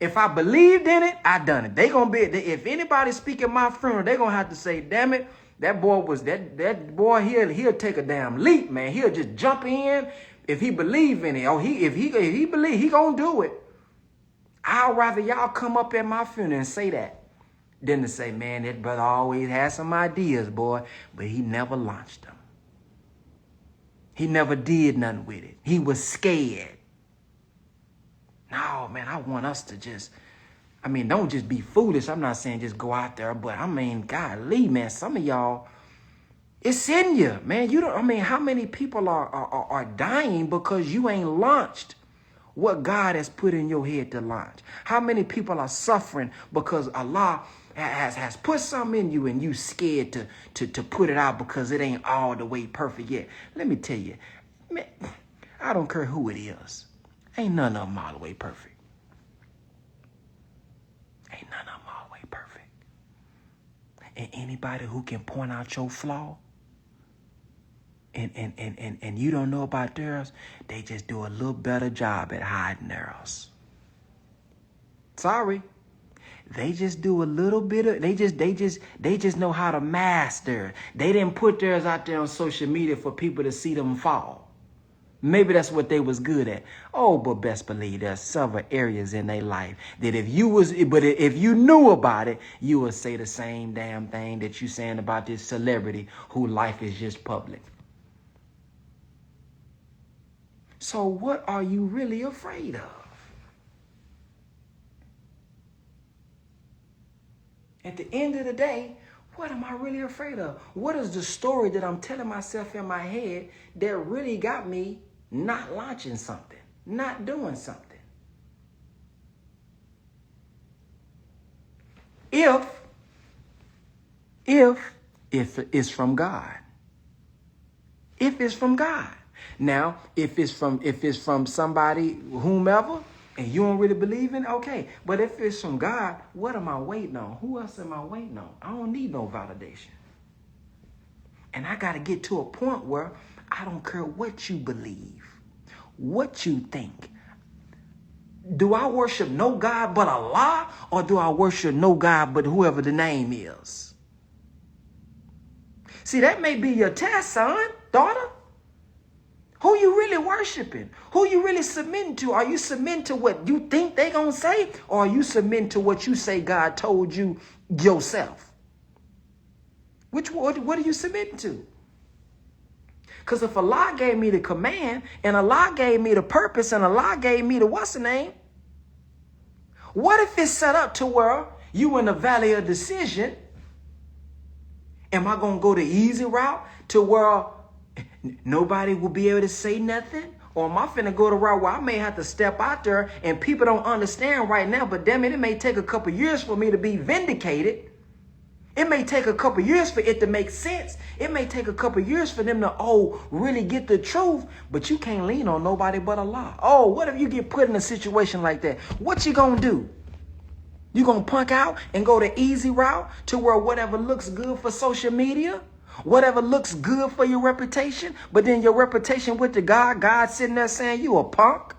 If I believed in it, I done it. If anybody speak at my funeral, they gonna have to say, damn it, that boy, he'll take a damn leap, man. He'll just jump in. If he believe in it, or if he believe, he gonna do it. I'd rather y'all come up at my funeral and say that than to say, man, that brother always had some ideas, boy, but he never launched them. He never did nothing with it. He was scared. No, man, I want us to don't just be foolish. I'm not saying just go out there, but golly, man, some of y'all, It's in you, man. You don't. I mean, how many people are dying because you ain't launched what God has put in your head to launch? How many people are suffering because Allah has put something in you and you scared to put it out because it ain't all the way perfect yet? Let me tell you, man, I don't care who it is. Ain't none of them all the way perfect. Ain't none of them all the way perfect. And anybody who can point out your flaw and you don't know about theirs, they just do a little better job at hiding theirs. Sorry. They just do a little bit of, they just know how to mask theirs. They didn't put theirs out there on social media for people to see them fall. Maybe that's what they was good at. Oh, but best believe there's several areas in their life that if you knew about it, you would say the same damn thing that you saying about this celebrity whose life is just public. So what are you really afraid of? At the end of the day, what am I really afraid of? What is the story that I'm telling myself in my head that really got me not launching something, not doing something? If it's from God. If it's from God. Now, if it's from somebody, whomever, and you don't really believe in it, okay. But if it's from God, what am I waiting on? Who else am I waiting on? I don't need no validation. And I got to get to a point where I don't care what you believe, what you think. Do I worship no God but Allah, or do I worship no God but whoever the name is? See, that may be your test, son, daughter. Who you really worshiping? Who you really submitting to? Are you submitting to what you think they gonna say? Or are you submitting to what you say God told you yourself? What are you submitting to? Because if Allah gave me the command, and Allah gave me the purpose, and Allah gave me the what's the name? What if it's set up to where you in the valley of decision? Am I gonna go the easy route to where nobody will be able to say nothing? Or am I finna go the route where I may have to step out there and people don't understand right now, but damn it may take a couple years for me to be vindicated. It may take a couple years for it to make sense. It may take a couple years for them to, really get the truth, but you can't lean on nobody but Allah. Oh, what if you get put in a situation like that? What you gonna do? You gonna punk out and go the easy route to where whatever looks good for social media? Whatever looks good for your reputation, but then your reputation with the God sitting there saying you a punk?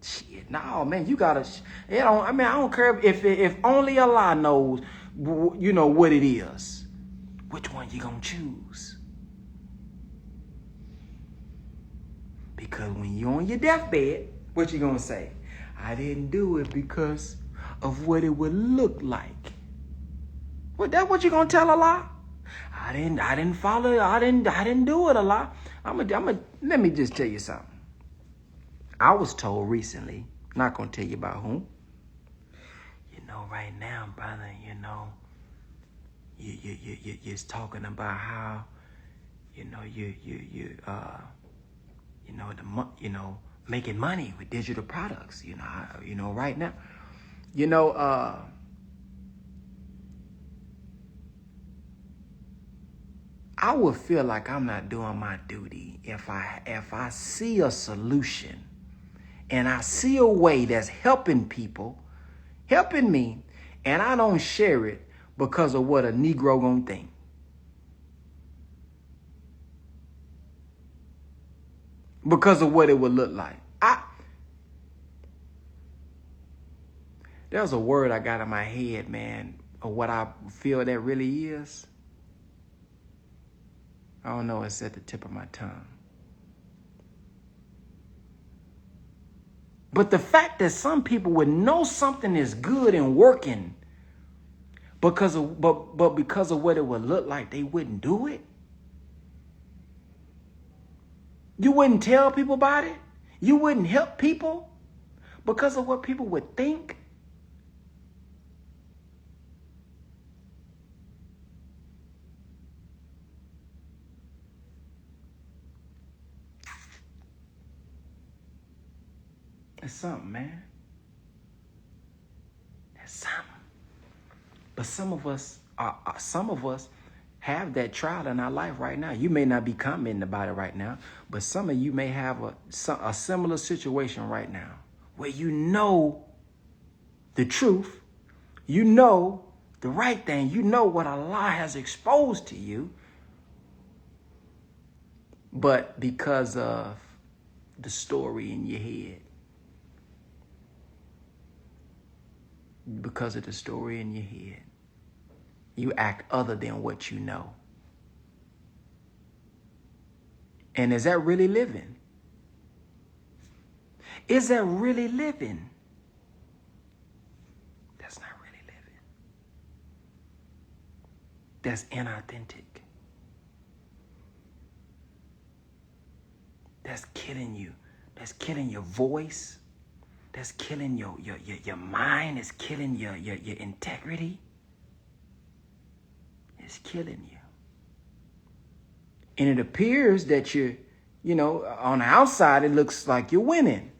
Shit, no, man, you gotta, I don't care if only Allah knows, what it is. Which one you gonna choose? Because when you're on your deathbed, what you gonna say? I didn't do it because of what it would look like. That what you gonna tell Allah? I didn't follow. I didn't do it a lot. Let me just tell you something. I was told recently, not gonna tell you about whom. Right now, brother, you're talking about how, making money with digital products. Right now, I would feel like I'm not doing my duty if I see a solution and I see a way that's helping people, helping me, and I don't share it because of what a Negro gonna think. Because of what it would look like. There's a word I got in my head, man, of what I feel that really is. I don't know, it's at the tip of my tongue. But the fact that some people would know something is good and working because of what it would look like, they wouldn't do it. You wouldn't tell people about it. You wouldn't help people because of what people would think. It's something, man. That's something. But some of us have that trial in our life right now. You may not be commenting about it right now, but some of you may have a similar situation right now where you know the truth, you know the right thing, you know what Allah has exposed to you, but because of the story in your head, you act other than what you know. And is that really living? Is that really living? That's not really living. That's inauthentic. That's killing you. That's killing your voice. That's killing your mind. It's killing your integrity. It's killing you. And it appears that you know, on the outside, it looks like you're winning,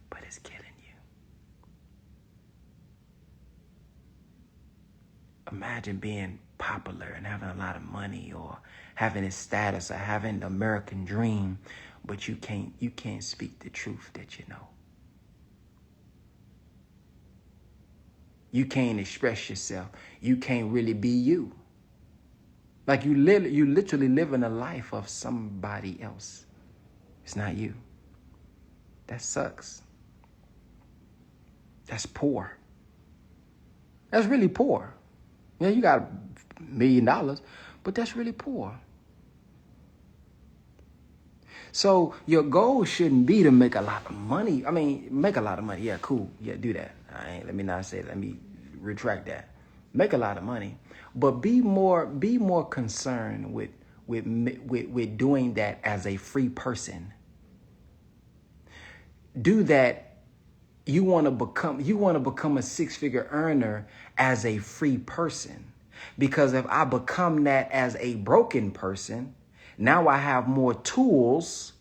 but it's killing you. Imagine being popular and having a lot of money, or having a status, or having the American dream, but you can't speak the truth that you know. You can't express yourself. You can't really be you. Like you literally living a life of somebody else. It's not you. That sucks. That's poor. That's really poor. Yeah, you got $1 million, but that's really poor. So your goal shouldn't be to make a lot of money. I mean, make a lot of money. Yeah, cool. Yeah, do that. Let me retract that. Make a lot of money, but be more concerned with doing that as a free person. Do that. You want to become a 6-figure earner as a free person, because if I become that as a broken person, now I have more tools.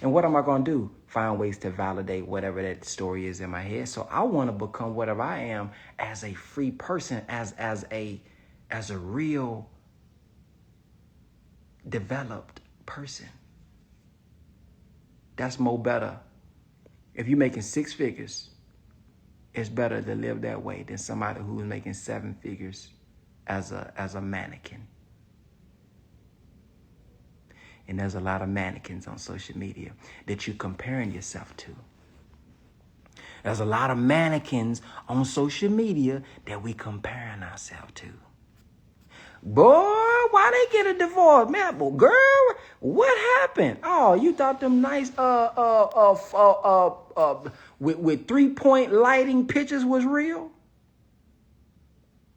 And what am I going to do? Find ways to validate whatever that story is in my head. So I want to become whatever I am as a free person, as a real developed person. That's more better. If you're making 6 figures, it's better to live that way than somebody who is making 7 figures as a mannequin. And there's a lot of mannequins on social media that you're comparing yourself to. There's a lot of mannequins on social media that we comparing ourselves to. Boy, why they get a divorce? Man, boy, girl, what happened? Oh, you thought them nice with 3-point lighting pictures was real?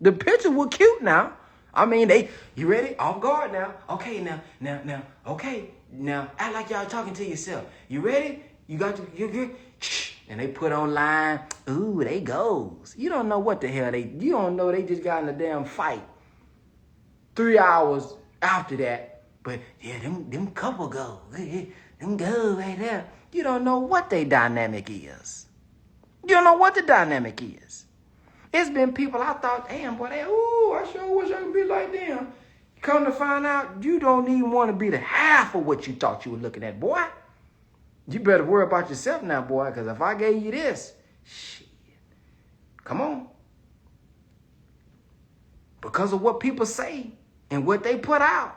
The pictures were cute now. I mean, you ready? Off guard now. Okay, now, okay. Now, act like y'all talking to yourself. You ready? You good? Shh. And they put online, ooh, they goes. You don't know what the hell you don't know they just got in a damn fight 3 hours after that. But yeah, them couple goals. Them goals right there. You don't know what their dynamic is. You don't know what the dynamic is. It's been people I thought, damn, boy, I sure wish I could be like them. Come to find out, you don't even want to be the half of what you thought you were looking at, boy. You better worry about yourself now, boy, because if I gave you this, shit, come on. Because of what people say and what they put out,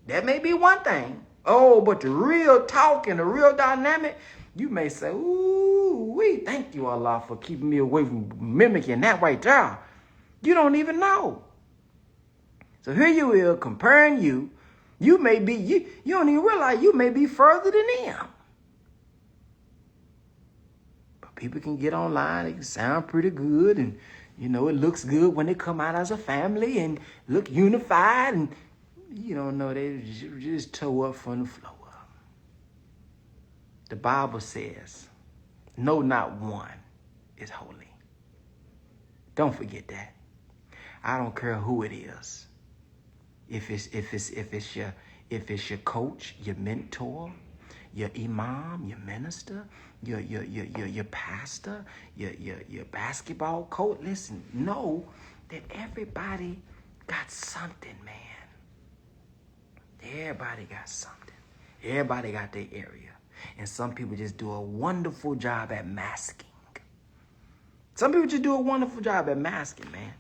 that may be one thing. Oh, but the real talk and the real dynamic, you may say, ooh, thank you, Allah, for keeping me away from mimicking that right there. You don't even know. So here you are comparing you. You may be, you don't even realize you may be further than them. But people can get online, it can sound pretty good, and it looks good when they come out as a family and look unified, and you don't know they just toe up from the floor. The Bible says, no, not one is holy. Don't forget that. I don't care who it is. If it's your coach, your mentor, your imam, your minister, your pastor, your basketball coach. Listen, know that everybody got something, man. Everybody got something. Everybody got their area. And some people just do a wonderful job at masking. Some people just do a wonderful job at masking, man.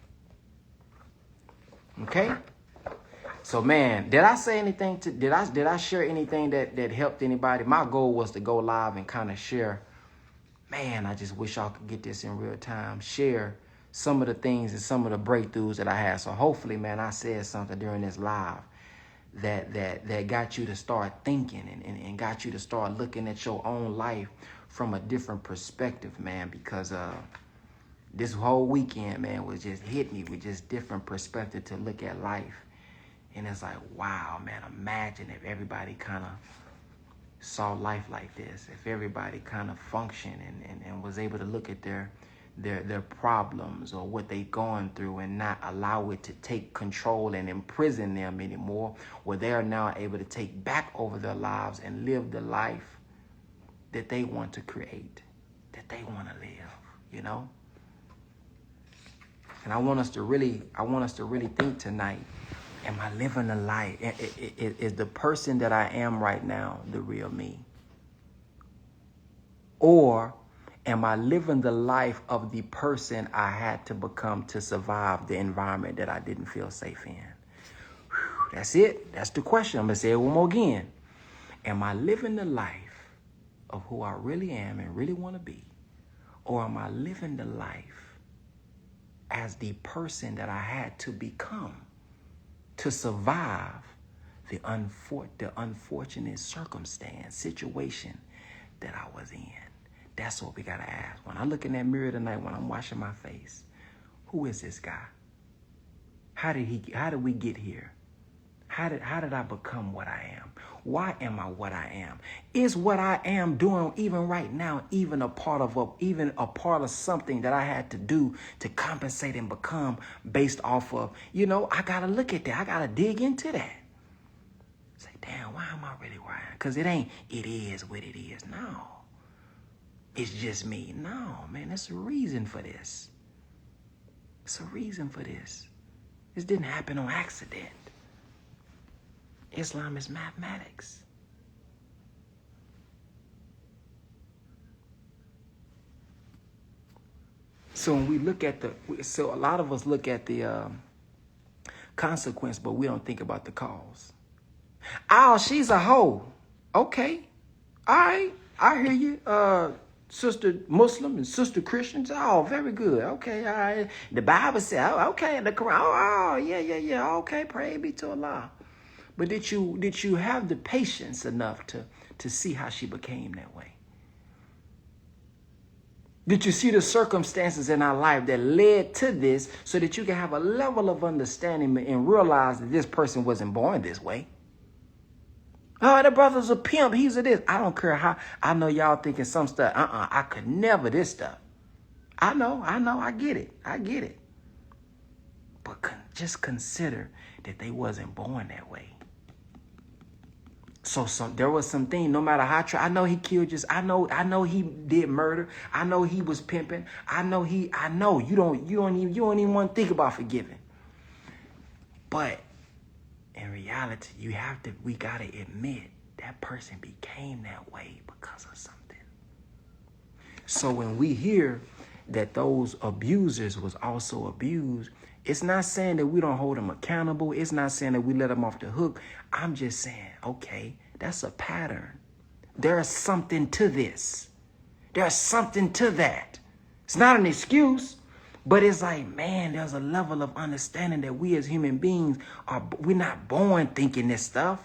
Okay? So, man, did I say anything did I share anything that helped anybody? My goal was to go live and kind of share. Man, I just wish y'all could get this in real time. Share some of the things and some of the breakthroughs that I had. So hopefully, man, I said something during this live that got you to start thinking and got you to start looking at your own life from a different perspective, man, because this whole weekend, man, was just hit me with just different perspective to look at life. And it's like, wow, man, imagine if everybody kind of saw life like this, if everybody kind of functioned and was able to look at their problems or what they're going through and not allow it to take control and imprison them anymore, where they are now able to take back over their lives and live the life that they want to create, that they want to live, you know? And I want us to really think tonight, am I living a life? Is the person that I am right now the real me? Or am I living the life of the person I had to become to survive the environment that I didn't feel safe in? Whew, that's it. That's the question. I'm going to say it one more again. Am I living the life of who I really am and really want to be? Or am I living the life as the person that I had to become to survive the unfortunate situation that I was in? That's what we got to ask. When I look in that mirror tonight, when I'm washing my face, who is this guy? How did we get here? How did I become what I am? Why am I what I am? Is what I am doing even right now even a part of something that I had to do to compensate and become based off of, I got to look at that. I got to dig into that. Say, damn, why am I really where I am? Because it is what it is. No. It's just me. No, man, there's a reason for this. It's a reason for this. This didn't happen on accident. Islam is mathematics. So when we look at a lot of us look at the consequence, but we don't think about the cause. Oh, she's a hoe. Okay. All right. I hear you. Sister Muslim and Sister Christians. Oh, very good. Okay. All right. The Bible said, okay. The Quran. Yeah. Okay. Praise be to Allah. But did you have the patience enough to see how she became that way? Did you see the circumstances in our life that led to this so that you can have a level of understanding and realize that this person wasn't born this way? Oh, the brother's a pimp. He's a this. I don't care how. I know y'all thinking some stuff. I could never this stuff. I know. I get it. But just consider that they wasn't born that way. So there was something, no matter how I know he killed I know he did murder. I know he was pimping. I know you don't even want to think about forgiving. But in reality, we gotta admit that person became that way because of something. So when we hear that those abusers was also abused, it's not saying that we don't hold them accountable. It's not saying that we let them off the hook. I'm just saying, okay, that's a pattern. There's something to this. There's something to that. It's not an excuse, but it's like, man, there's a level of understanding that we as human beings we're not born thinking this stuff.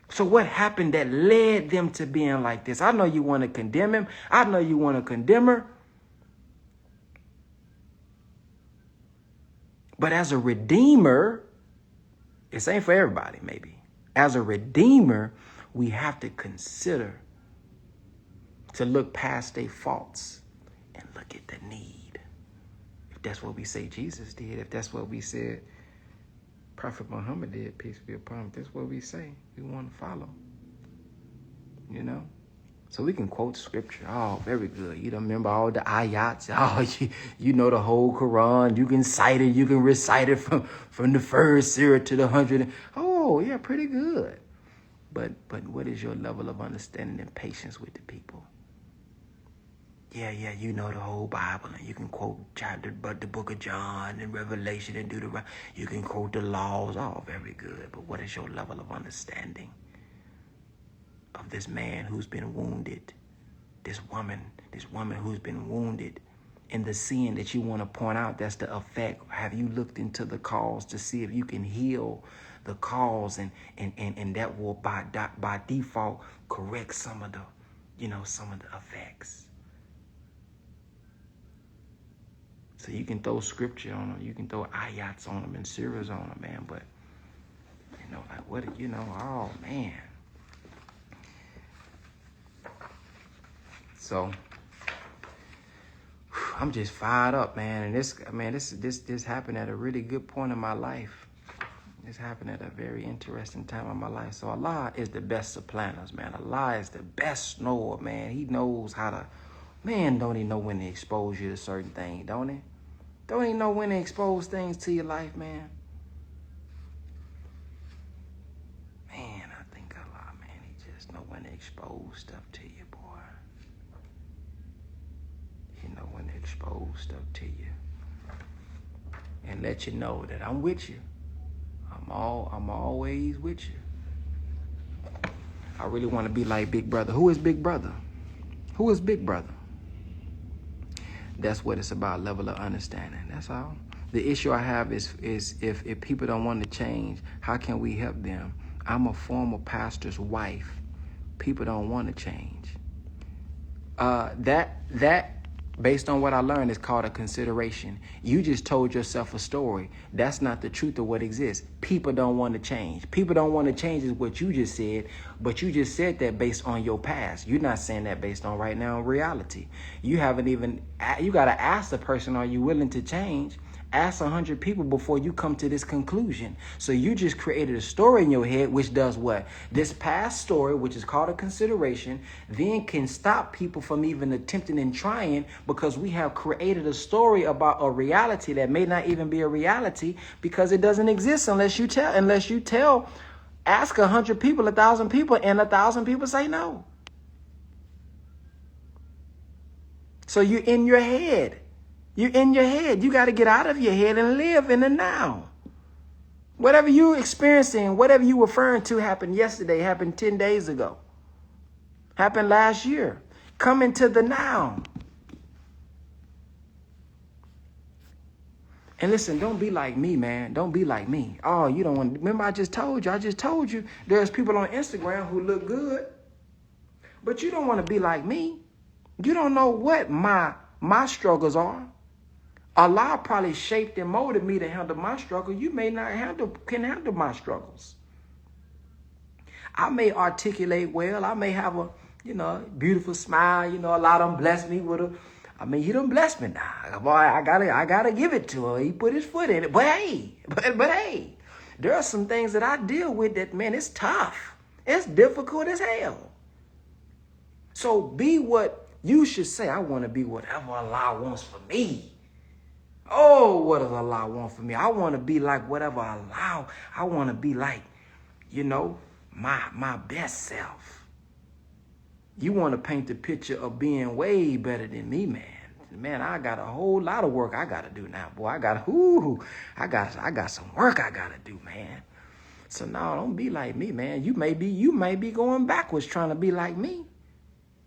So what happened that led them to being like this? I know you want to condemn him. I know you want to condemn her. But as a redeemer, this ain't for everybody, maybe. As a redeemer, we have to consider to look past their faults and look at the need. If that's what we say Jesus did, if that's what we said Prophet Muhammad did, peace be upon him, that's what we say we want to follow. you know. So we can quote scripture. Oh, very good. You don't remember all the ayats. Oh, you know the whole Quran. You can cite it. You can recite it from the first surah to the 100. Oh, yeah, pretty good. But what is your level of understanding and patience with the people? Yeah, you know the whole Bible, and you can quote chapter, but the book of John and Revelation and Deuteronomy. You can quote the laws. Oh, very good. But what is your level of understanding of this man who's been wounded, this woman who's been wounded, and the sin that you want to point out? That's the effect. Have you looked into the cause to see if you can heal the cause, and that will by default correct some of the effects? So you can throw scripture on them, you can throw ayats on them and surahs on them, man. But like what oh man. So I'm just fired up, man. And this happened at a really good point in my life. This happened at a very interesting time in my life. So Allah is the best of planners, man. Allah is the best knower, man. He knows how to, man, don't he know when to expose you to certain things, don't he? Don't he know when to expose things to your life, man? Man, I think Allah, man, he just know when to expose stuff to you, boy. He know when to expose stuff to you. And let you know that I'm with you. I'm always with you. I really want to be like Big Brother. Who is Big Brother? Who is Big Brother? That's what it's about, level of understanding. That's all. The issue I have is if people don't want to change, how can we help them? I'm a former pastor's wife. People don't want to change. That based on what I learned is called a consideration. You just told yourself a story. That's not the truth of what exists. People don't want to change. People don't want to change is what you just said, but you just said that based on your past. You're not saying that based on right now reality. You got to ask the person, are you willing to change? Ask 100 people before you come to this conclusion. So you just created a story in your head, which does what? This past story, which is called a consideration, then can stop people from even attempting and trying, because we have created a story about a reality that may not even be a reality, because it doesn't exist unless you tell, ask 100 people, 1,000 people, and 1,000 people say no. So you're in your head. You're in your head. You got to get out of your head and live in the now. Whatever you're experiencing, whatever you're referring to happened yesterday, happened 10 days ago, happened last year. Come into the now. And listen, don't be like me, man. Don't be like me. Oh, you don't want to. Remember, I just told you there's people on Instagram who look good, but you don't want to be like me. You don't know what my struggles are. Allah probably shaped and molded me to handle my struggle. You may not can handle my struggles. I may articulate well. I may have a, beautiful smile. A lot of them bless me with he done blessed me now. Boy, I gotta give it to him. He put his foot in it. But hey, there are some things that I deal with that, man, it's tough. It's difficult as hell. So be what you should say. I want to be whatever Allah wants for me. Oh, what does Allah want for me? I want to be like whatever Allah. I want to be like, my best self. You want to paint the picture of being way better than me, man. Man, I got a whole lot of work I got to do now, boy. I got some work I got to do, man. So no, don't be like me, man. You may be going backwards trying to be like me.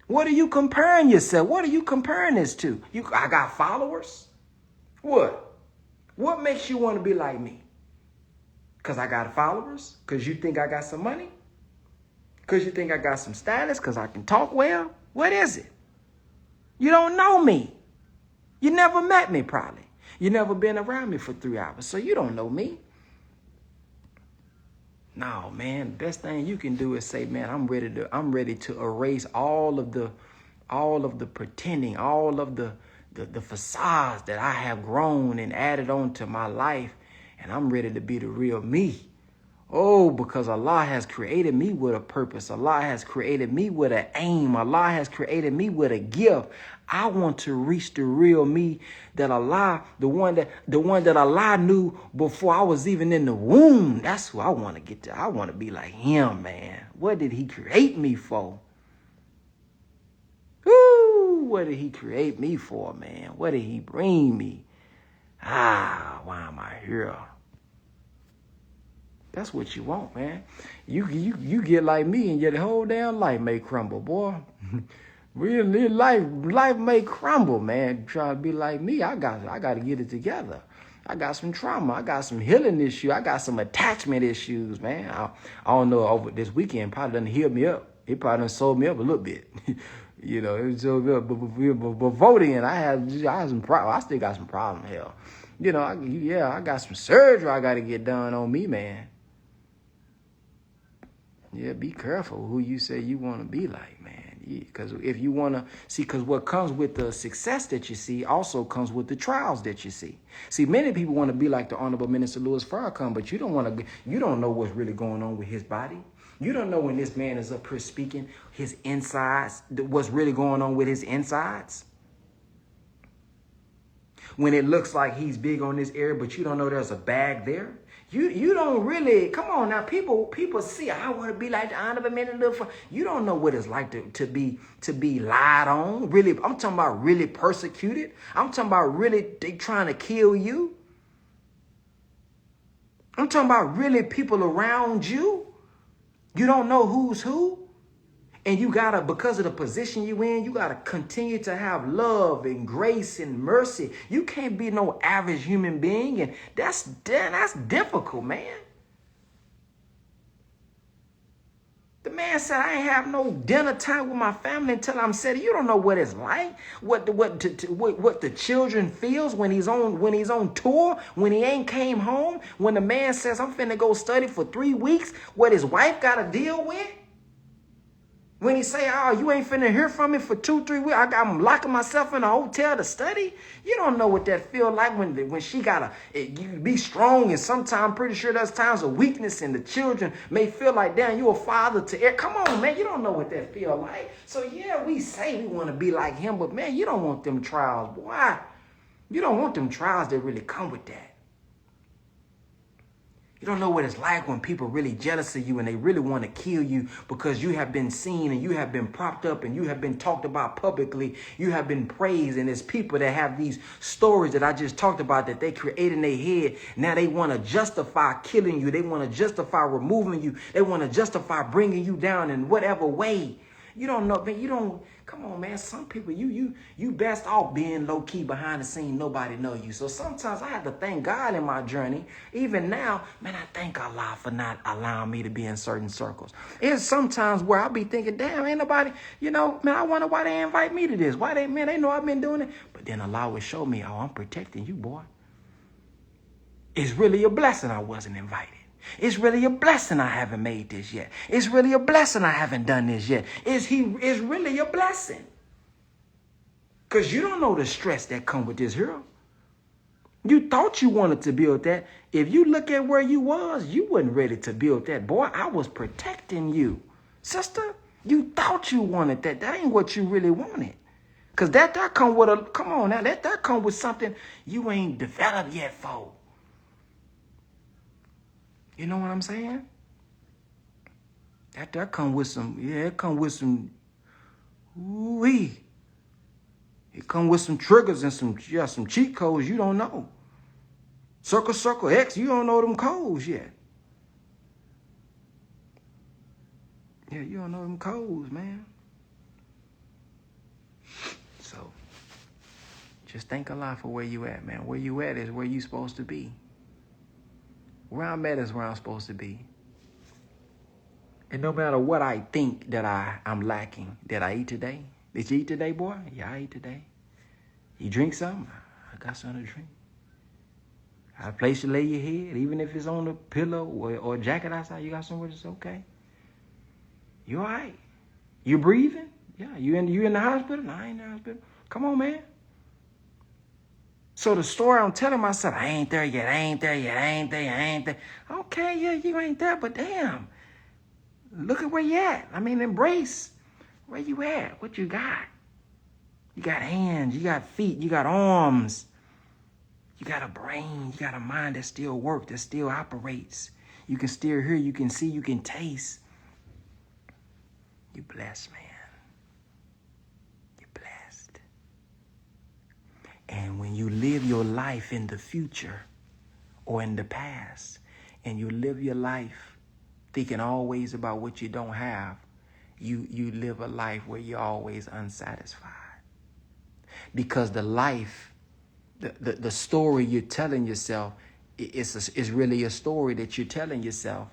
What are you comparing yourself? What are you comparing this to? I got followers? What? What makes you want to be like me? Because I got followers? Because you think I got some money? Because you think I got some status? Because I can talk well? What is it? You don't know me. You never met me, probably. You never been around me for 3 hours, so you don't know me. No, man, the best thing you can do is say, man, I'm ready to erase all of the pretending, all of the facades that I have grown and added on to my life, and I'm ready to be the real me. Oh, because Allah has created me with a purpose. Allah has created me with an aim. Allah has created me with a gift. I want to reach the real me that Allah, the one that Allah knew before I was even in the womb. That's who I want to get to. I want to be like him, man. What did he create me for? Woo! What did he create me for, man? What did he bring me? Why am I here? That's what you want, man. You get like me and your whole damn life may crumble, boy. Really, life may crumble, man. Trying to be like me, I got to get it together. I got some trauma. I got some healing issues. I got some attachment issues, man. I don't know, over this weekend probably done healed me up. It probably done sold me up a little bit. You know, it was so good. But before then, I had some problems. I still got some problems, hell. You know, I got some surgery I got to get done on me, man. Yeah, be careful who you say you want to be like, man. Because if you want to see, because what comes with the success that you see also comes with the trials that you see. See, many people want to be like the Honorable Minister Louis Farrakhan, but you don't know what's really going on with his body. You don't know when this man is up here speaking, his insides, what's really going on with his insides. When it looks like he's big on this area, but you don't know there's a bag there. You don't really, come on now, people see, I want to be like the Honorable Minister. You don't know what it's like to be lied on. Really, I'm talking about really persecuted. I'm talking about really they trying to kill you. I'm talking about really people around you. You don't know who's who. And you gotta, because of the position you in, you gotta continue to have love and grace and mercy. You can't be no average human being, and that's difficult, man. The man said, I ain't have no dinner time with my family until I'm 70. You don't know what it's like, what the children feels when he's on tour, when he ain't came home, when the man says, I'm finna go study for 3 weeks, what his wife gotta deal with. When he say, oh, you ain't finna hear from me for 2-3 weeks, I'm locking myself in a hotel to study. You don't know what that feel like when she gotta you be strong, and sometimes I'm pretty sure there's times of weakness, and the children may feel like, damn, you a father to air. Come on, man, you don't know what that feel like. So yeah, we say we want to be like him, but man, you don't want them trials, boy. You don't want them trials that really come with that. You don't know what it's like when people really jealous of you and they really want to kill you because you have been seen and you have been propped up and you have been talked about publicly. You have been praised, and there's people that have these stories that I just talked about that they create in their head. Now they want to justify killing you. They want to justify removing you. They want to justify bringing you down in whatever way. You don't know, man. You don't. Come on, man. Some people, you best off being low key behind the scene. Nobody know you. So sometimes I have to thank God in my journey. Even now, man, I thank Allah for not allowing me to be in certain circles. It's sometimes where I'll be thinking, damn, ain't nobody, man, I wonder why they invite me to this. Why they know I've been doing it. But then Allah would show me, oh, I'm protecting you, boy. It's really a blessing I wasn't invited. It's really a blessing I haven't made this yet. It's really a blessing I haven't done this yet. It's really a blessing. Because you don't know the stress that come with this here. You thought you wanted to build that. If you look at where you was, you wasn't ready to build that. Boy, I was protecting you. Sister, you thought you wanted that. That ain't what you really wanted. Because that come with come on now, that come with something you ain't developed yet for. You know what I'm saying? That come with some, it come with some, ooh-wee. It come with some triggers and some cheat codes you don't know. Circle X, you don't know them codes yet. Yeah, you don't know them codes, man. So, just thank Allah for where you at, man. Where you at is where you supposed to be. Where I'm at is where I'm supposed to be. And no matter what I think that I'm lacking, did I eat today? Did you eat today, boy? Yeah, I ate today. You drink something? I got something to drink. I have a place to lay your head, even if it's on a pillow or a jacket outside. You got somewhere that's okay. You all right? You breathing? Yeah. You in the hospital? No, I ain't in the hospital. Come on, man. So the story I'm telling myself, I ain't there yet, I ain't there yet, I ain't there, I ain't there. Okay, yeah, you ain't there, but damn, look at where you at. I mean, embrace where you at, what you got. You got hands, you got feet, you got arms. You got a brain, you got a mind that still works, that still operates. You can still hear, you can see, you can taste. You're blessed, man. You're blessed. And when you live your life in the future or in the past, and you live your life thinking always about what you don't have, you live a life where you're always unsatisfied. Because the life, the story you're telling yourself is really a story that you're telling yourself.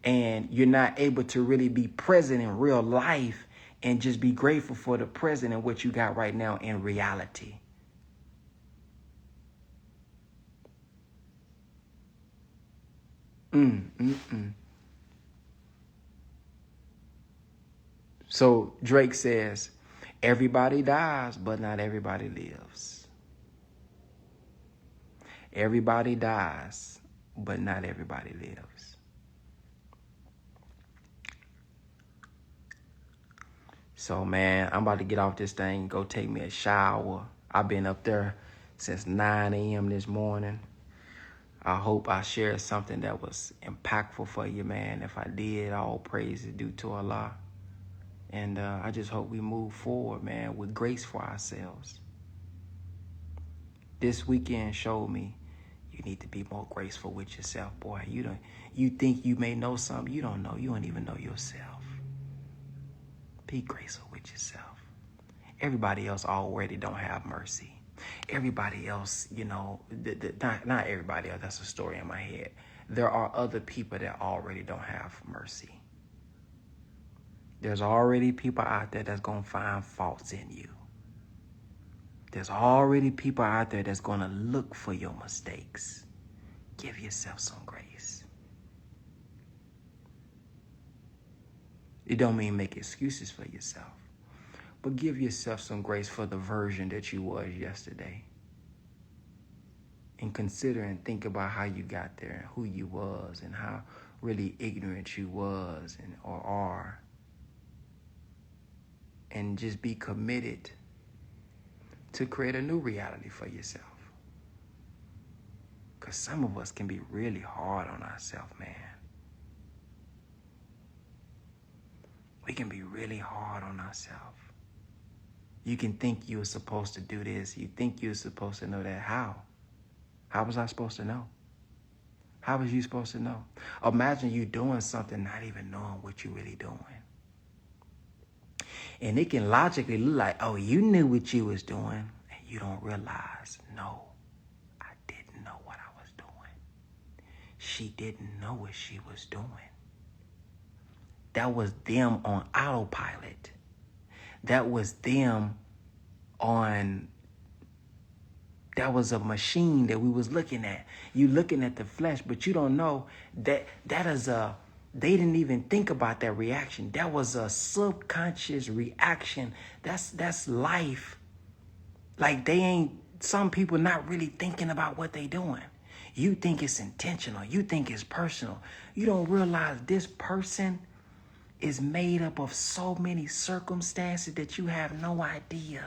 And you're not able to really be present in real life and just be grateful for the present and what you got right now in reality. So Drake says, everybody dies, but not everybody lives. Everybody dies, but not everybody lives. So, man, I'm about to get off this thing, go take me a shower. I've been up there since 9 a.m. this morning. I hope I shared something that was impactful for you, man. If I did, all praise is due to Allah. And I just hope we move forward, man, with grace for ourselves. This weekend showed me you need to be more graceful with yourself, boy. You think you may know something you don't know. You don't even know yourself. Be graceful with yourself. Everybody else already don't have mercy. Everybody else, not everybody else, that's a story in my head. There are other people that already don't have mercy. There's already people out there that's going to find faults in you. There's already people out there that's going to look for your mistakes. Give yourself some grace. It don't mean make excuses for yourself, but give yourself some grace for the version that you was yesterday. And consider and think about how you got there and who you was and how really ignorant you was or are. And just be committed to create a new reality for yourself. Because some of us can be really hard on ourselves, man. We can be really hard on ourselves. You can think you're supposed to do this. You think you're supposed to know that. How? How was I supposed to know? How was you supposed to know? Imagine you doing something not even knowing what you're really doing. And it can logically look like, oh, you knew what you was doing, and you don't realize, no, I didn't know what I was doing. She didn't know what she was doing. That was them on autopilot. That was them that was a machine that we was looking at. You looking at the flesh, but you don't know they didn't even think about that reaction. That was a subconscious reaction. That's life. Like some people not really thinking about what they doing. You think it's intentional. You think it's personal. You don't realize this person is made up of so many circumstances that you have no idea.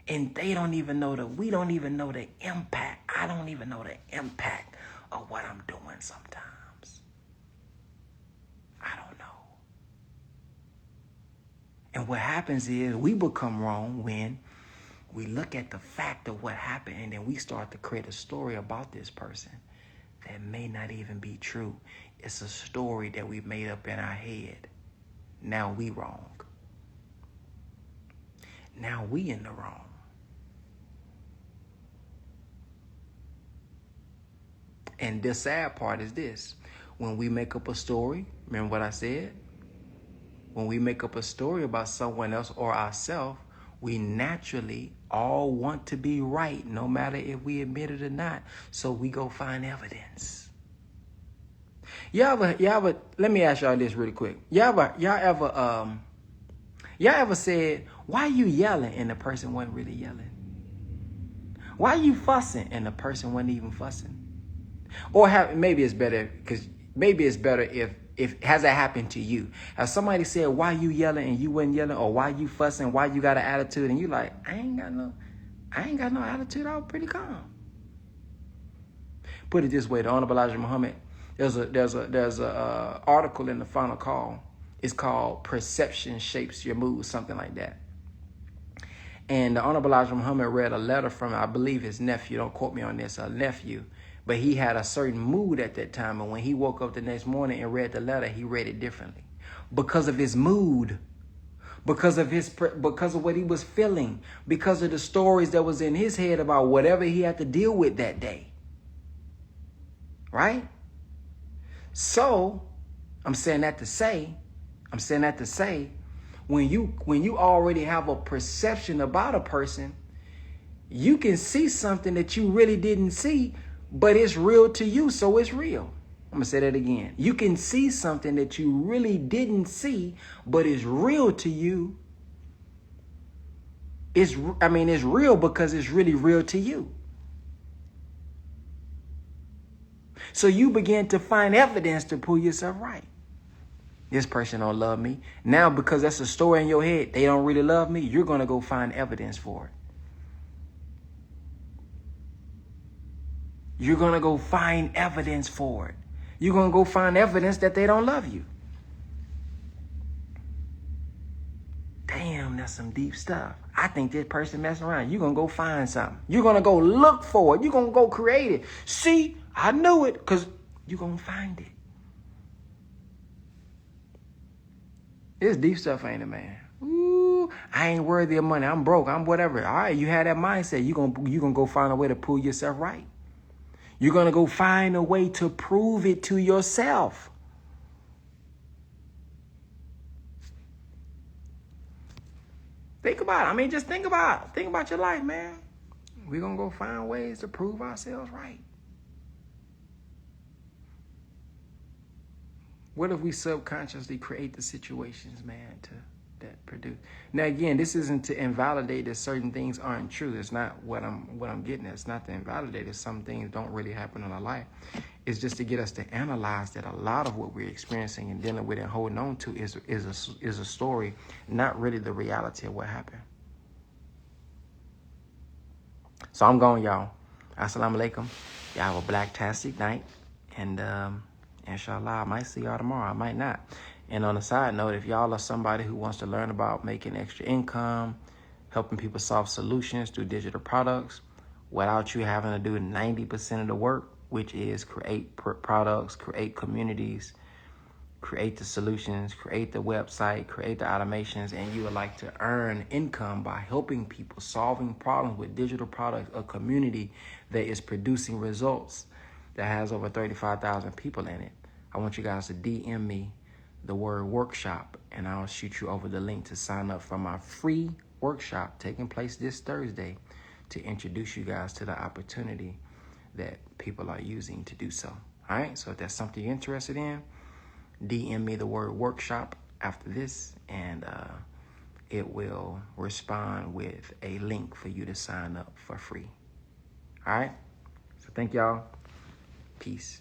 And they don't even know we don't even know the impact. I don't even know the impact of what I'm doing sometimes. I don't know. And what happens is we become wrong when we look at the fact of what happened and then we start to create a story about this person that may not even be true. It's a story that we made up in our head. Now we wrong. Now we in the wrong. And the sad part is this. When we make up a story, remember what I said? When we make up a story about someone else or ourselves, we naturally all want to be right, no matter if we admit it or not. So we go find evidence. Y'all ever, let me ask y'all this really quick. Y'all ever said, why you yelling? And the person wasn't really yelling. Why you fussing? And the person wasn't even fussing. Or maybe it's better if has that happened to you? Has somebody said, why you yelling and you wasn't yelling? Or why you fussing? Why you got an attitude? And you like, I ain't got no attitude. I was pretty calm. Put it this way, the Honorable Elijah Muhammad, there's a article in the Final Call. It's called Perception Shapes Your Mood, something like that. And the Honorable Elijah Muhammad read a letter from, I believe, his nephew. Don't quote me on this, a nephew. But he had a certain mood at that time. And when he woke up the next morning and read the letter, he read it differently. Because of his mood. Because of what he was feeling. Because of the stories that was in his head about whatever he had to deal with that day. Right? So, I'm saying that to say, when you already have a perception about a person, you can see something that you really didn't see, but it's real to you, so it's real. I'm going to say that again. You can see something that you really didn't see, but it's real to you. It's real because it's really real to you. So you begin to find evidence to prove yourself right. This person don't love me. Now, because that's a story in your head, they don't really love me, you're going to go find evidence for it. You're going to go find evidence for it. You're going to go find evidence that they don't love you. Damn, that's some deep stuff. I think this person messing around. You're going to go find something. You're going to go look for it. You're going to go create it. See, I knew it because you're going to find it. It's deep stuff, ain't it, man? Ooh, I ain't worthy of money. I'm broke. I'm whatever. All right, you had that mindset. You're gonna go find a way to prove yourself right. You're going to go find a way to prove it to yourself. Think about it. Just think about your life, man. We're going to go find ways to prove ourselves right. What if we subconsciously create the situations, man, that produce? Now, again, this isn't to invalidate that certain things aren't true. It's not what I'm getting at. It's not to invalidate that some things don't really happen in our life. It's just to get us to analyze that a lot of what we're experiencing and dealing with and holding on to is a story, not really the reality of what happened. So I'm going, y'all. Assalamu alaikum. Y'all have a black-tastic night. And inshallah, I might see y'all tomorrow. I might not. And on a side note, if y'all are somebody who wants to learn about making extra income, helping people solve solutions through digital products, without you having to do 90% of the work, which is create products, create communities, create the solutions, create the website, create the automations, and you would like to earn income by helping people solving problems with digital products, a community that is producing results that has over 35,000 people in it, I want you guys to DM me the word workshop, and I'll shoot you over the link to sign up for my free workshop taking place this Thursday to introduce you guys to the opportunity that people are using to do so. All right, so if that's something you're interested in, DM me the word workshop after this, and it will respond with a link for you to sign up for free. All right, so thank y'all. Peace.